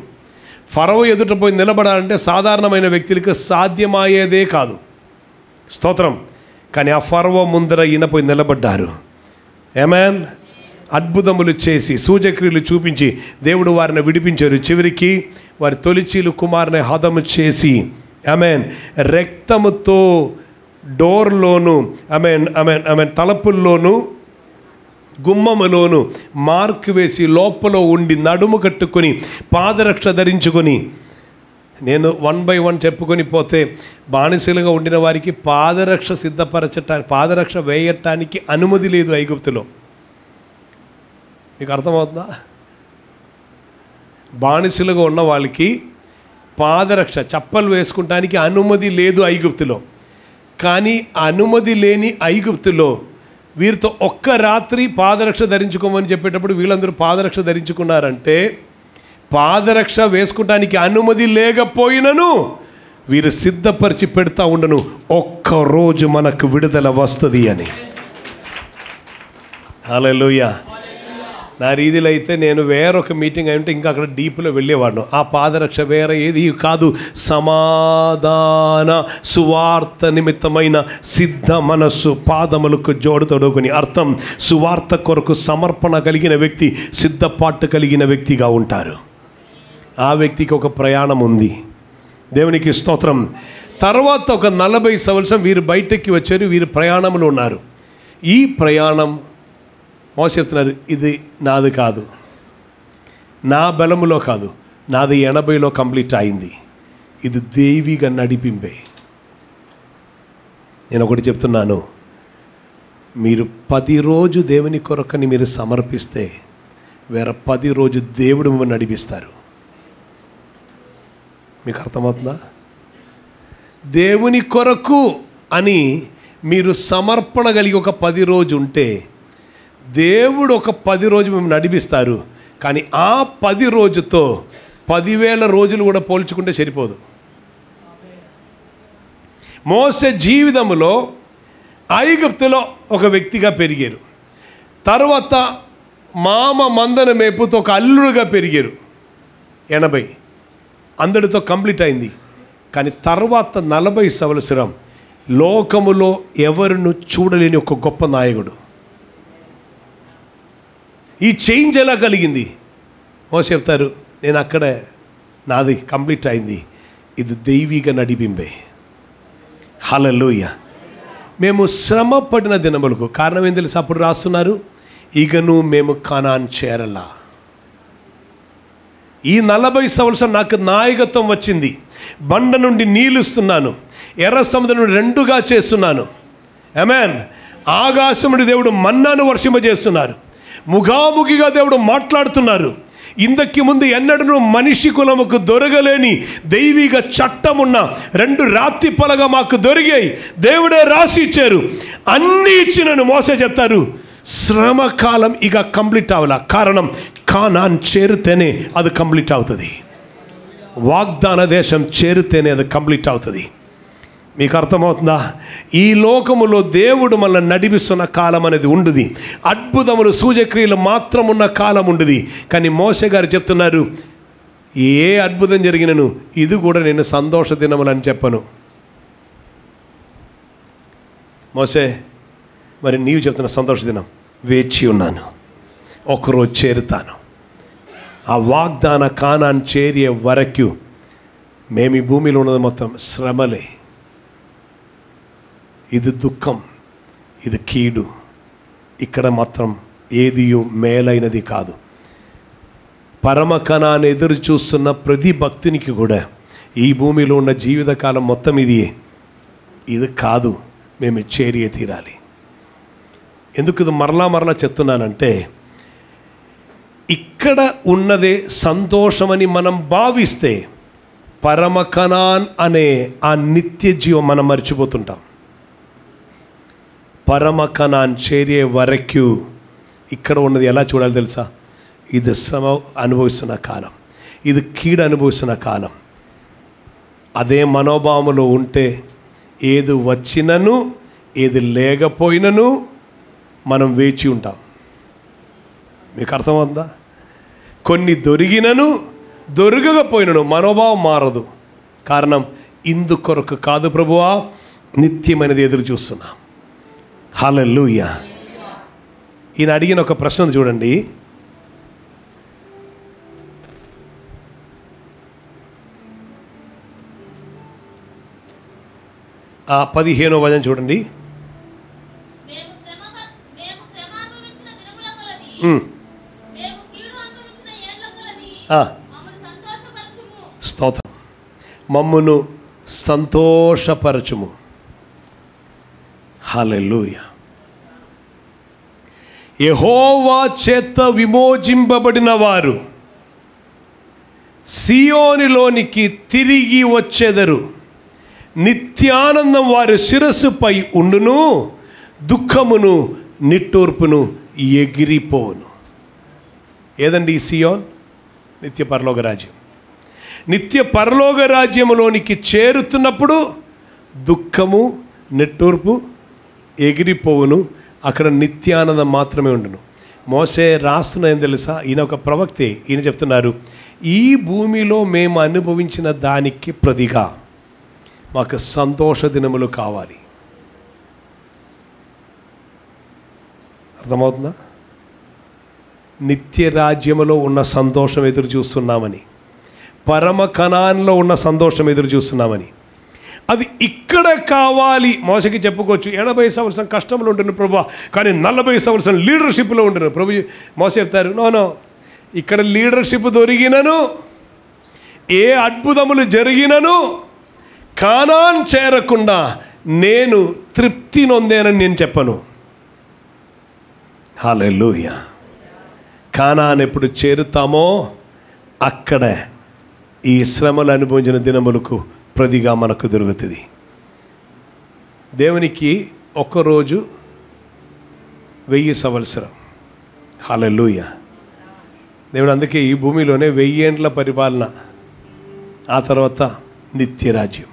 ఫరవో ఎదుట పోయి నిలబడాలంటే సాధారణమైన వ్యక్తులకు సాధ్యమయ్యేదే కాదు. స్తోత్రం. కానీ ఆ ఫరవో ముందర ఈయన పోయి నిలబడ్డారు. ఆమేన్. అద్భుతములు చేసి సూచక్రియలు చూపించి దేవుడు వారిని విడిపించారు. చివరికి వారి తొలిచీలు కుమారుని హతము చేసి ఆమేన్ రక్తముతో డోర్లోను ఆమేన్ తలుపుల్లోను గుమ్మములోను మార్క్ వేసి లోపల ఉండి నడుము కట్టుకొని పాదరక్ష ధరించుకొని, నేను 1 by 1 చెప్పుకొని పోతే బానిసలుగా ఉండిన వారికి పాదరక్ష సిద్ధపరచటానికి, పాదరక్ష వేయటానికి అనుమతి లేదు ఐగుప్తులో. మీకు అర్థమవుతుందా? బానిసలుగా ఉన్న వాళ్ళకి పాదరక్ష చప్పలు వేసుకుంటానికి అనుమతి లేదు ఐగుప్తులో. కానీ అనుమతి లేని ఐగుప్తులో వీరితో ఒక్క రాత్రి పాదరక్ష ధరించుకోమని చెప్పేటప్పుడు వీళ్ళందరూ పాదరక్ష ధరించుకున్నారంటే పాదరక్ష వేసుకుంటానికి అనుమతి లేకపోయినను వీరు సిద్ధపరిచి పెడతా ఉండను, ఒక్కరోజు మనకు విడుదల వస్తుంది అని. హల్లెలూయా. నా రీతిలో అయితే నేను వేరొక మీటింగ్ అయి ఉంటే ఇంకా అక్కడ డీప్లో వెళ్ళేవాడు. ఆ పాదరక్ష వేరే ఏది కాదు, సమాధాన సువార్త నిమిత్తమైన సిద్ధ మనస్సు పాదములకు జోడు తొడుగుని. అర్థం, సువార్త కొరకు సమర్పణ కలిగిన వ్యక్తి సిద్ధపాటు కలిగిన వ్యక్తిగా ఉంటారు. ఆ వ్యక్తికి ఒక ప్రయాణం ఉంది. దేవునికి స్తోత్రం. తర్వాత ఒక 40 సంవత్సరం వీరు బయటకి వచ్చారు, వీరు ప్రయాణంలో ఉన్నారు. ఈ ప్రయాణం మోస చెప్తున్నారు, ఇది నాది కాదు, నా బలములో కాదు, నాది 80లో కంప్లీట్ అయింది, ఇది దైవిక నడిపింపే. నేను ఒకటి చెప్తున్నాను, మీరు 10 రోజు దేవుని కొరకని మీరు సమర్పిస్తే వేరే 10 రోజు దేవుడు మిమ్మల్ని నడిపిస్తారు. మీకు అర్థమవుతుందా? దేవుని కొరకు అని మీరు సమర్పణ కలిగి ఒక 10 రోజు ఉంటే దేవుడు ఒక 10 రోజు మేము నడిపిస్తారు. కానీ ఆ 10 రోజుతో 10,000 రోజులు కూడా పోల్చుకుంటే సరిపోదు. మోసే జీవితంలో ఐగుప్తులో ఒక వ్యక్తిగా పెరిగారు, తర్వాత మామ మందన మేపుతో ఒక అల్లుడుగా పెరిగారు. 80 అందరితో కంప్లీట్ అయింది. కానీ తర్వాత 40 సంవత్సరం లోకములో ఎవరిను చూడలేని ఒక గొప్ప నాయకుడు. ఈ చేంజ్ ఎలా కలిగింది? మోసే చెప్తారు, నేను అక్కడే, నాది కంప్లీట్ అయింది, ఇది దైవిక నడిపింపే. హల్లెలూయా. మేము శ్రమ పడిన దినములకు కారణం ఏం తెలుసు? అప్పుడు రాస్తున్నారు, ఇకను మేము కనాన్ చేరలా. ఈ 40 సంవత్సరం నాకు నాయకత్వం వచ్చింది. బండ నుండి నీళ్ళిస్తున్నాను, ఎర్ర సముద్రం నుండి 2గా చేస్తున్నాను. ఆమేన్. ఆకాశం నుండి దేవుడు మన్నాను వర్షింపజేస్తున్నారు. ముఖాముఖిగా దేవుడు మాట్లాడుతున్నారు. ఇంతకు ముందు ఎన్నడూ మనిషి కులముకు దొరకలేని దైవిక చట్టమున్న 2 రాతి పలగా మాకు దొరికాయి. దేవుడే రాసి ఇచ్చారు. అన్నీ ఇచ్చినను మోసే చెప్తారు, శ్రమకాలం ఇక కంప్లీట్ అవ్వాల. కారణం కానాన్ చేరితేనే అది కంప్లీట్ అవుతుంది. వాగ్దాన దేశం చేరితేనే అది కంప్లీట్ అవుతుంది. మీకు అర్థమవుతుందా? ఈ లోకములో దేవుడు మనల్ని నడిపిస్తున్న కాలం అనేది ఉండదు. అద్భుతములు సూచక్రియలు మాత్రం ఉన్న కాలం ఉండదు. కానీ మోసే గారు చెప్తున్నారు, ఏ అద్భుతం జరిగినను ఇది కూడా నేను సంతోష దినములని చెప్పను. మోసే, మరి నీవు చెప్తున్న సంతోష దినం, వేచి ఉన్నాను, ఒకరోజు చేరుతాను. ఆ వాగ్దాన కానాన్ చేరే వరకు మేము ఈ భూమిలో ఉన్నది మొత్తం శ్రమలే. ఇది దుఃఖం, ఇది కీడు. ఇక్కడ మాత్రం ఏది మేలైనది కాదు. పరమ కణాన్ని ఎదురు చూస్తున్న ప్రతి భక్తునికి కూడా ఈ భూమిలో ఉన్న జీవితకాలం మొత్తం ఇది కాదు, మేము చేరియే తీరాలి. ఎందుకు ఇది మరలా చెప్తున్నానంటే, ఇక్కడ ఉన్నదే సంతోషమని మనం భావిస్తే పరమ కణాన్ అనే ఆ నిత్య జీవం మనం మర్చిపోతుంటాం. పరమ కణాన్ చేరే వరకు ఇక్కడ ఉన్నది ఎలా చూడాలి తెలుసా? ఇది శ్రమ అనుభవిస్తున్న కాలం, ఇది కీడు అనుభవిస్తున్న కాలం. అదే మనోభావంలో ఉంటే ఏది వచ్చినను ఏది లేకపోయినను మనం వేచి ఉంటాం. మీకు అర్థమవుతుందా? కొన్ని దొరికినను దొరకకపోయినను మనోభావం మారదు. కారణం ఇందుకొరకు కాదు ప్రభువా, నిత్యమైనది ఎదురు చూస్తున్నాం. హల్లెలూయా. ఈయన అడిగిన ఒక ప్రశ్న చూడండి. ఆ 15వ వచనం చూడండి. స్తోత్రం. మమ్మును సంతోషపరచుము. హల్లెలూయా. యెహోవా చేత విమోచింపబడిన వారు సియోనులోనికి తిరిగి వచ్చెదరు. నిత్యానందం వారి శిరస్సుపై ఉండును, దుఃఖమును నిట్టూర్పును ఎగిరిపోవును. ఏదండి ఈ సియోన్? నిత్య పరలోక రాజ్యం. నిత్య పరలోక రాజ్యములోనికి చేరుతున్నప్పుడు దుఃఖము నిట్టూర్పు ఎగిరిపోవును. అక్కడ నిత్యానందం మాత్రమే ఉండును. మోసే రాస్తున్న ఏం తెలుసా? ఈయన ఒక ప్రవక్తే. ఈయన చెప్తున్నారు, ఈ భూమిలో మేము అనుభవించిన దానికి ప్రతిగా మాకు సంతోష దినములు కావాలి. అర్థమవుతుందా? నిత్య రాజ్యములో ఉన్న సంతోషం ఎదురు చూస్తున్నామని, పరమ కణాన్లో ఉన్న సంతోషం ఎదురు చూస్తున్నామని. అది ఇక్కడ కావాలి. మోసకి చెప్పుకోవచ్చు, 80 సంవత్సరం కష్టంలో ఉంటున్న ప్రభు, కానీ 40 సంవత్సరం లీడర్షిప్లో ఉంటున్నారు ప్రభు. మోస చెప్తారు, నో, ఇక్కడ లీడర్షిప్ దొరికినను, ఏ అద్భుతములు జరిగినను కానాన్ చేరకుండా నేను తృప్తి నొందేనని నేను చెప్పను. హల్లెలూయా. కానాన్ ఎప్పుడు చేరుతామో అక్కడ ఈ శ్రమలు అనుభవించిన దినములకు ప్రతిగా మనకు దొరుకుతుంది. దేవునికి ఒక్కరోజు 1000 సంవత్సరం. హల్లెలూయా. దేవుడు అందుకే ఈ భూమిలోనే 1000 ఏండ్ల పరిపాలన, ఆ తర్వాత నిత్య రాజ్యం,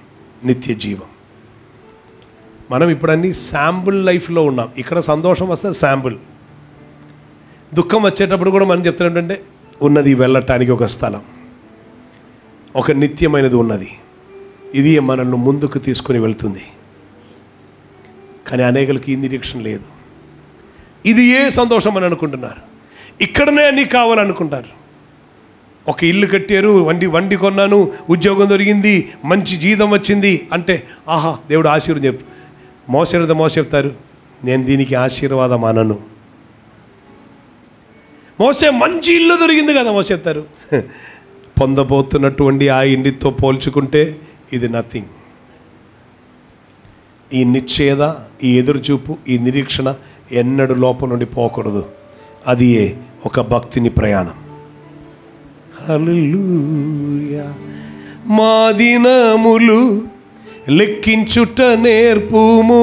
నిత్య జీవం. మనం ఇప్పుడన్నీ శాంపుల్ లైఫ్లో ఉన్నాం. ఇక్కడ సంతోషం వస్తే శాంపుల్, దుఃఖం వచ్చేటప్పుడు కూడా మనం చెప్తున్నట్టే ఉన్నది వెళ్ళటానికి ఒక స్థలం, ఒక నిత్యమైనది ఉన్నది. ఇది మనల్ని ముందుకు తీసుకొని వెళ్తుంది. కానీ అనేకులకి ఈ నిరీక్షణ లేదు. ఇది ఏ సంతోషం అని అనుకుంటున్నారు. ఇక్కడనే అన్నీ కావాలనుకుంటారు. ఒక ఇల్లు కట్టారు, వండి కొన్నాను, ఉద్యోగం దొరికింది, మంచి జీతం వచ్చింది అంటే ఆహా దేవుడు ఆశీర్వాదం చెప్పు. మోస చెప్తారు, నేను దీనికి ఆశీర్వాదం అనను. మోసే మంచి ఇల్లు దొరికింది కదా, మోస చెప్తారు పొందబోతున్నటువంటి ఆ ఇంటితో పోల్చుకుంటే ఇది నథింగ్. ఈ నిశ్చయత, ఈ ఎదురుచూపు, ఈ నిరీక్షణ ఎన్నడూ లోపల నుండి పోకూడదు. అది ఒక భక్తిని ప్రయాణం. హల్లెలూయా. మా దినములు లెక్కించుట నేర్పుము,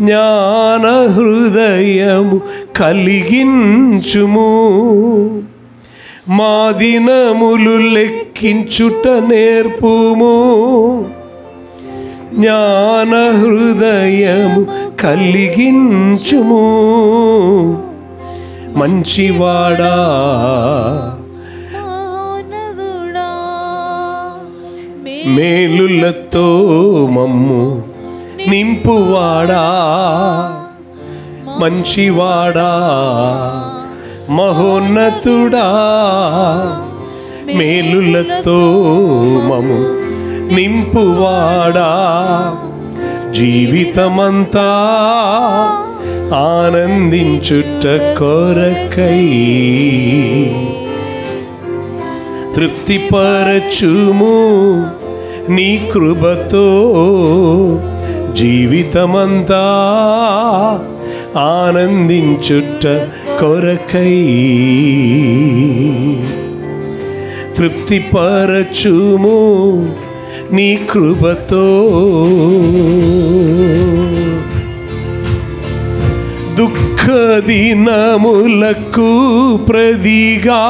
జ్ఞాన హృదయము కలిగించుము. మా దినములు లెక్కించుట నేర్పుము, జ్ఞాన హృదయము కలిగించుము. మంచివాడా మేలులతో మమ్ము నింపువాడా, మంచివాడా మహోన్నతుడా, మేలులతో మమ్ము నింపువాడా. జీవితమంతా ఆనందించుట కొరకై తృప్తిపరచుము నీ కృపతో. జీవితమంతా ఆనందించుట కొరకై తృప్తిపరచుము నీ కృపతో. దుఃఖ దినములకు ప్రదిగా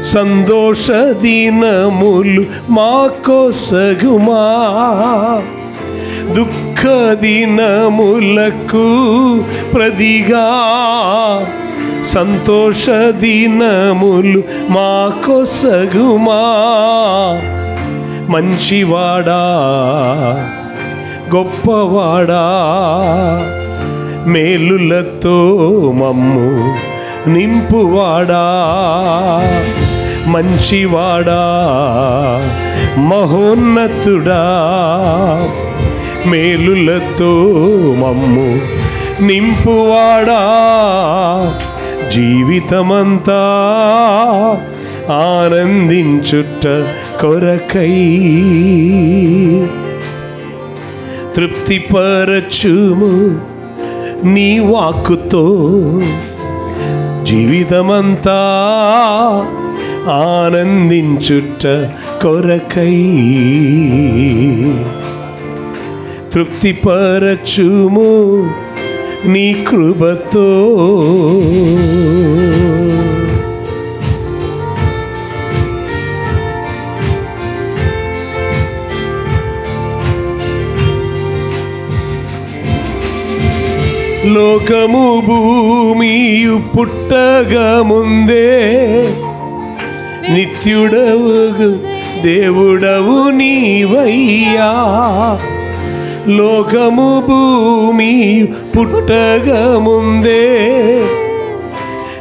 సంతోష దినములు మాకొసగుమా. దుఃఖ దినములకు ప్రదిగా సంతోష దినములు మాకొసగుమా. మంచివాడా గొప్పవాడా, మేలులతో మమ్ము నింపువాడా. మంచివాడా మహోన్నతుడా, మేలులతో మమ్ము నింపువాడా. జీవితమంతా ఆనందించుట కొరకై తృప్తిపరచుము నీ వాక్కుతో. జీవితమంతా ఆనందించుట కొరకై తృప్తిపరచుము నీ కృపతో. లోకము భూమియు పుట్టగా ముందే నిత్యుడవు దేవుడవు నీవయ్యా. లోకము భూమియు పుట్టగా ముందే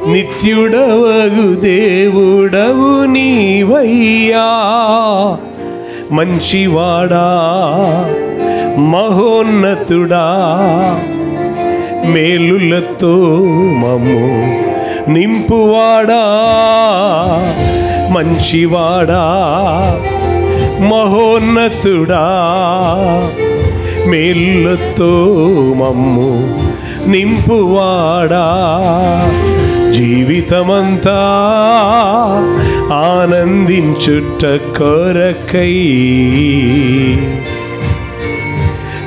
నిత్యుడవు దేవుడవు నీవయ్యా. మంచివాడా మహోన్నతుడా, మేలులతో మమ్ము నింపువాడా. మంచివాడా మహోన్నతుడా, మేలులతో మమ్ము నింపువాడా. జీవితమంతా ఆనందించుట కొరకై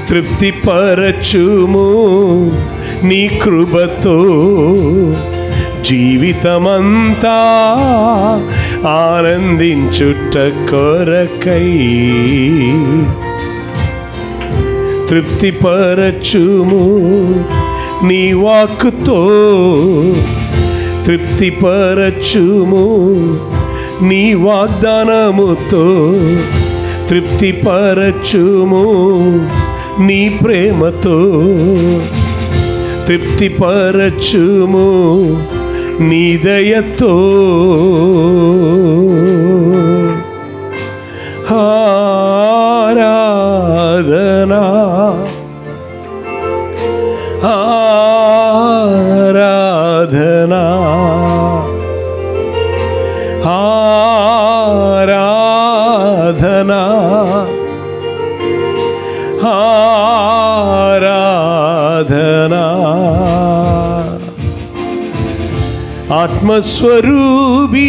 తృప్తిపరచుము నీ కృపతో. జీవితమంతా ఆనందించుట కొరకై తృప్తిపరచుము నీ వాక్కుతో. తృప్తిపరచుము నీ వాగ్దానముతో. తృప్తిపరచుము నీ ప్రేమతో. తృప్తిపరచుము నీ దయతో. ఆరాధనా ఆరాధనా ఆరాధనా ఆరాధనా ఆత్మస్వరూపి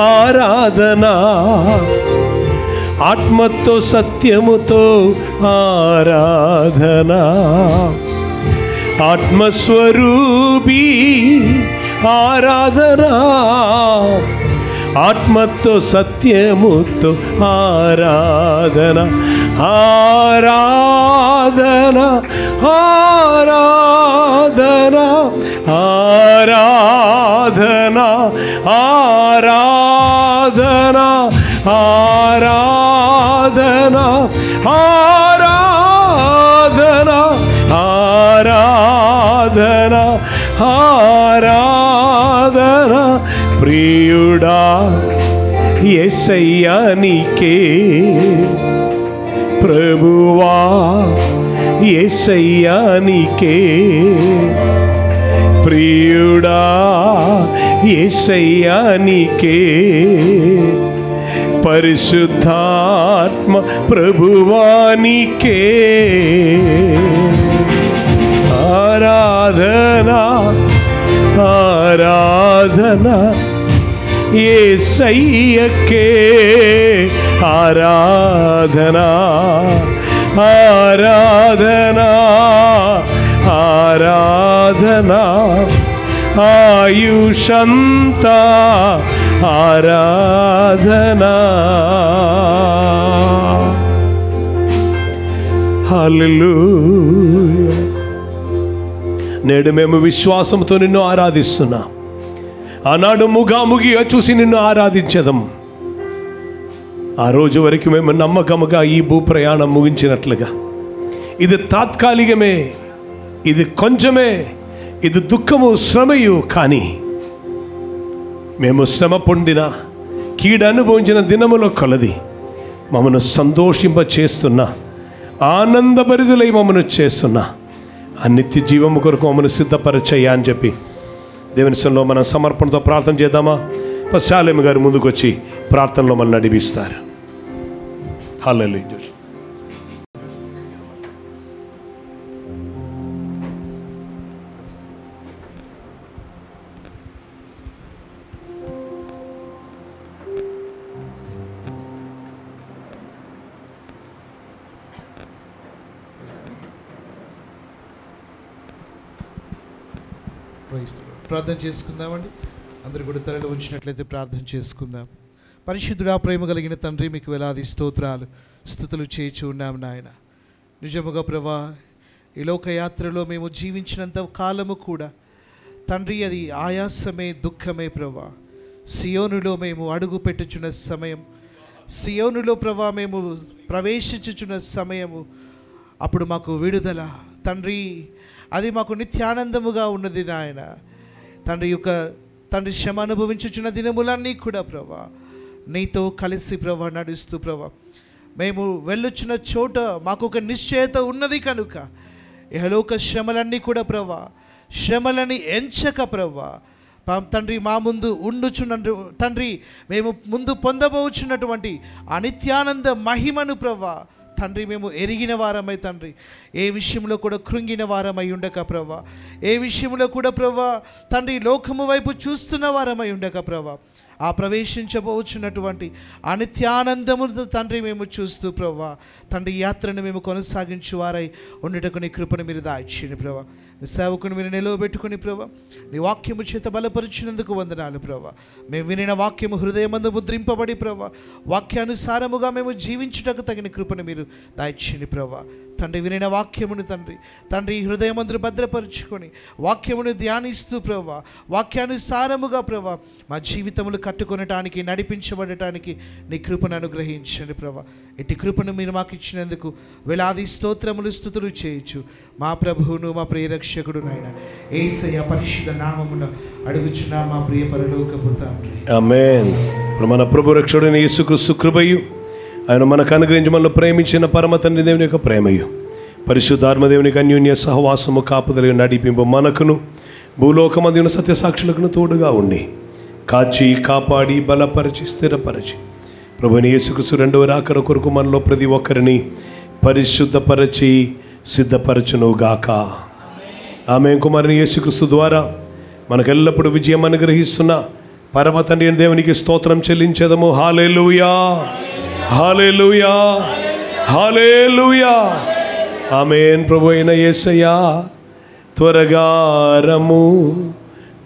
ఆరాధనా ఆత్మతో సత్యముతో ఆరాధనా ఆత్మస్వరూపి ఆరాధనా ఆత్మతో సత్యముతో ఆరాధన ఆరాధన ఆరాధన ఆరాధన ఆరాధన ఆరాధన ఆరాధన ఆరాధన ఆరాధన ప్రియుడా యేసయ్యా నీకే ప్రభువా యేసయ్యా నీకే ప్రియుడా యేసయ్యా నీకే పరిశుద్ధాత్మ ప్రభువా నీకే ఆరాధనా ఆరాధనా యేసయ్యకే ఆరాధనా ఆరాధనా ఆరాధనా ఆయుషంతా ఆరాధనా హల్లెలూయా. నేడు మేము విశ్వాసంతో నిన్ను ఆరాధిస్తున్నాం. ఆనాడు ముఖాముఖిగా చూసి నిన్ను ఆరాధించదం. ఆ రోజు వరకు మేము నమ్మకముగా ఈ భూప్రయాణం ముగించినట్లుగా ఇది తాత్కాలికమే, ఇది కొంచెమే, ఇది దుఃఖము శ్రమయు. కానీ మేము శ్రమ పొందిన కీడు అనుభవించిన దినములో కొలది మమ్మను సంతోషింప చేస్తున్నా, ఆనందభరితులై మమ్మను చేస్తున్నా ఆ నిత్య జీవము కొరకు మమ్మను సిద్ధపరచయ్యా అని చెప్పి దేవుని సన్నిధిలో మనం సమర్పణతో ప్రార్థన చేద్దామా? శాలేమ గారు ముందుకు వచ్చి ప్రార్థనలో మనం నడిపిస్తారు. హల్లెలూయా. ప్రార్థన చేసుకుందామండి. అందరూ కూడా తలలో ఉంచినట్లయితే ప్రార్థన చేసుకుందాం. పరిశుద్ధుడా, ప్రేమ కలిగిన తండ్రి, మీకు వేలాది స్తోత్రాలు స్తుతులు చేయించి ఉన్నాం నాయన. నిజముగా ప్రభా, ఈ లోకయాత్రలో మేము జీవించినంత కాలము కూడా తండ్రి అది ఆయాసమే, దుఃఖమే ప్రభా. సియోనులో మేము అడుగు పెట్టుచున్న సమయం, సియోనులో ప్రభా మేము ప్రవేశించుచున్న సమయము, అప్పుడు మాకు విడుదల తండ్రి, అది మాకు నిత్యానందముగా ఉన్నది నాయన. తండ్రి యొక్క తండ్రి శ్రమ అనుభవించుచున్న దినములన్నీ కూడా ప్రభా నీతో కలిసి ప్రభా నడుస్తూ ప్రభా మేము వెళ్ళొచ్చిన చోట మాకు ఒక నిశ్చయత ఉన్నది కనుక ఇహలోక శ్రమలన్నీ కూడా ప్రభా శ్రమలని ఎంచక ప్రభా తండ్రి మా ముందు ఉండుచున్న తండ్రి మేము ముందు పొందబోచున్నటువంటి అనిత్యానంద మహిమను ప్రభా తండ్రి మేము ఎరిగిన వారమై తండ్రి ఏ విషయంలో కూడా కృంగిన వారమై ఉండక ప్రభా, ఏ విషయంలో కూడా ప్రభా తండ్రి లోకము వైపు చూస్తున్న వారమై ఉండక ప్రభా ఆ ప్రవేశించబోచున్నటువంటి అనిత్యానందము తండ్రి మేము చూస్తూ ప్రభా తండ్రి యాత్రను మేము కొనసాగించువారై ఉండటకు నీ కృపను మీరు దాయిచ్చింది ప్రభా. నీ సేవకుని మీరు నిలవబెట్టుకుని ప్రభా నీ వాక్యము చేత బలపరిచినందుకు వందనాలు ప్రభా. మేము వినిన వాక్యము హృదయమందు ముద్రింపబడి ప్రభా వాక్యానుసారముగా మేము జీవించుటకు తగిన కృపను మీరు దాయిచ్చింది ప్రభా. తండ్రి వినిన వాక్యమును తండ్రి హృదయమందు భద్రపరుచుకొని వాక్యమును ధ్యానిస్తూ ప్రభా వాక్యానుసారముగా ప్రభా మా జీవితములు కట్టుకొనటానికి నడిపించబడటానికి నీ కృపను అనుగ్రహించండి ప్రభా. ఇట్టి కృపను మీరు మాకు ఇచ్చినందుకు వేలాది స్తోత్రములు స్తుతులు చేయొచ్చు మా ప్రభువును మా ప్రియరక్షకుడు నాయన యేసయ్య పరిశుద్ధ నామమున అడుగుచున్నా మా ప్రియ పరలోకపు తండ్రి. ఆమేన్. ఇప్పుడు మన ప్రభు రక్షకుడైన యేసుక్రీస్తు కృపయు ఆయన మనకు అనుగ్రహించి మనల్ని ప్రేమించిన పరమ తండ్రి దేవుని యొక్క ప్రేమయు పరిశుద్ధాత్మ దేవునికి అన్యోన్య సహవాసము కాపుదల నడిపింపు మనకును భూలోకమందున సత్యసాక్షులకును తోడుగా ఉండి కాచి కాపాడి బలపరిచి స్థిరపరిచి ప్రభుని యేసుక్రీస్తు రెండవ రాకడ కొరకు మనలో ప్రతి ఒక్కరిని పరిశుద్ధపరచి సిద్ధపరచునుగాక. ఆమె కుమారుని యేసుక్రీస్తు ద్వారా మనకెల్లప్పుడు విజయం అనుగ్రహిస్తున్న పరమ తండ్రి అయిన దేవునికి స్తోత్రం చెల్లించేదము. హల్లెలూయా, హల్లెలూయా, హల్లెలూయా. ఆమేన్. ప్రభు అయిన యేసయ్యా త్వరగా రమ్ము,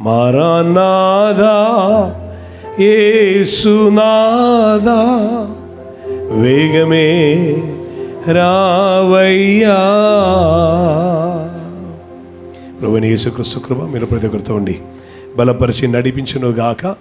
మారానాథా యేసునాథా, వేగమే రావయ్యా. ప్రభువైన యేసుక్రీస్తు కృప మీరు ప్రతి ఒక్కరితో ఉండి బలపరిచి నడిపించునుగాక.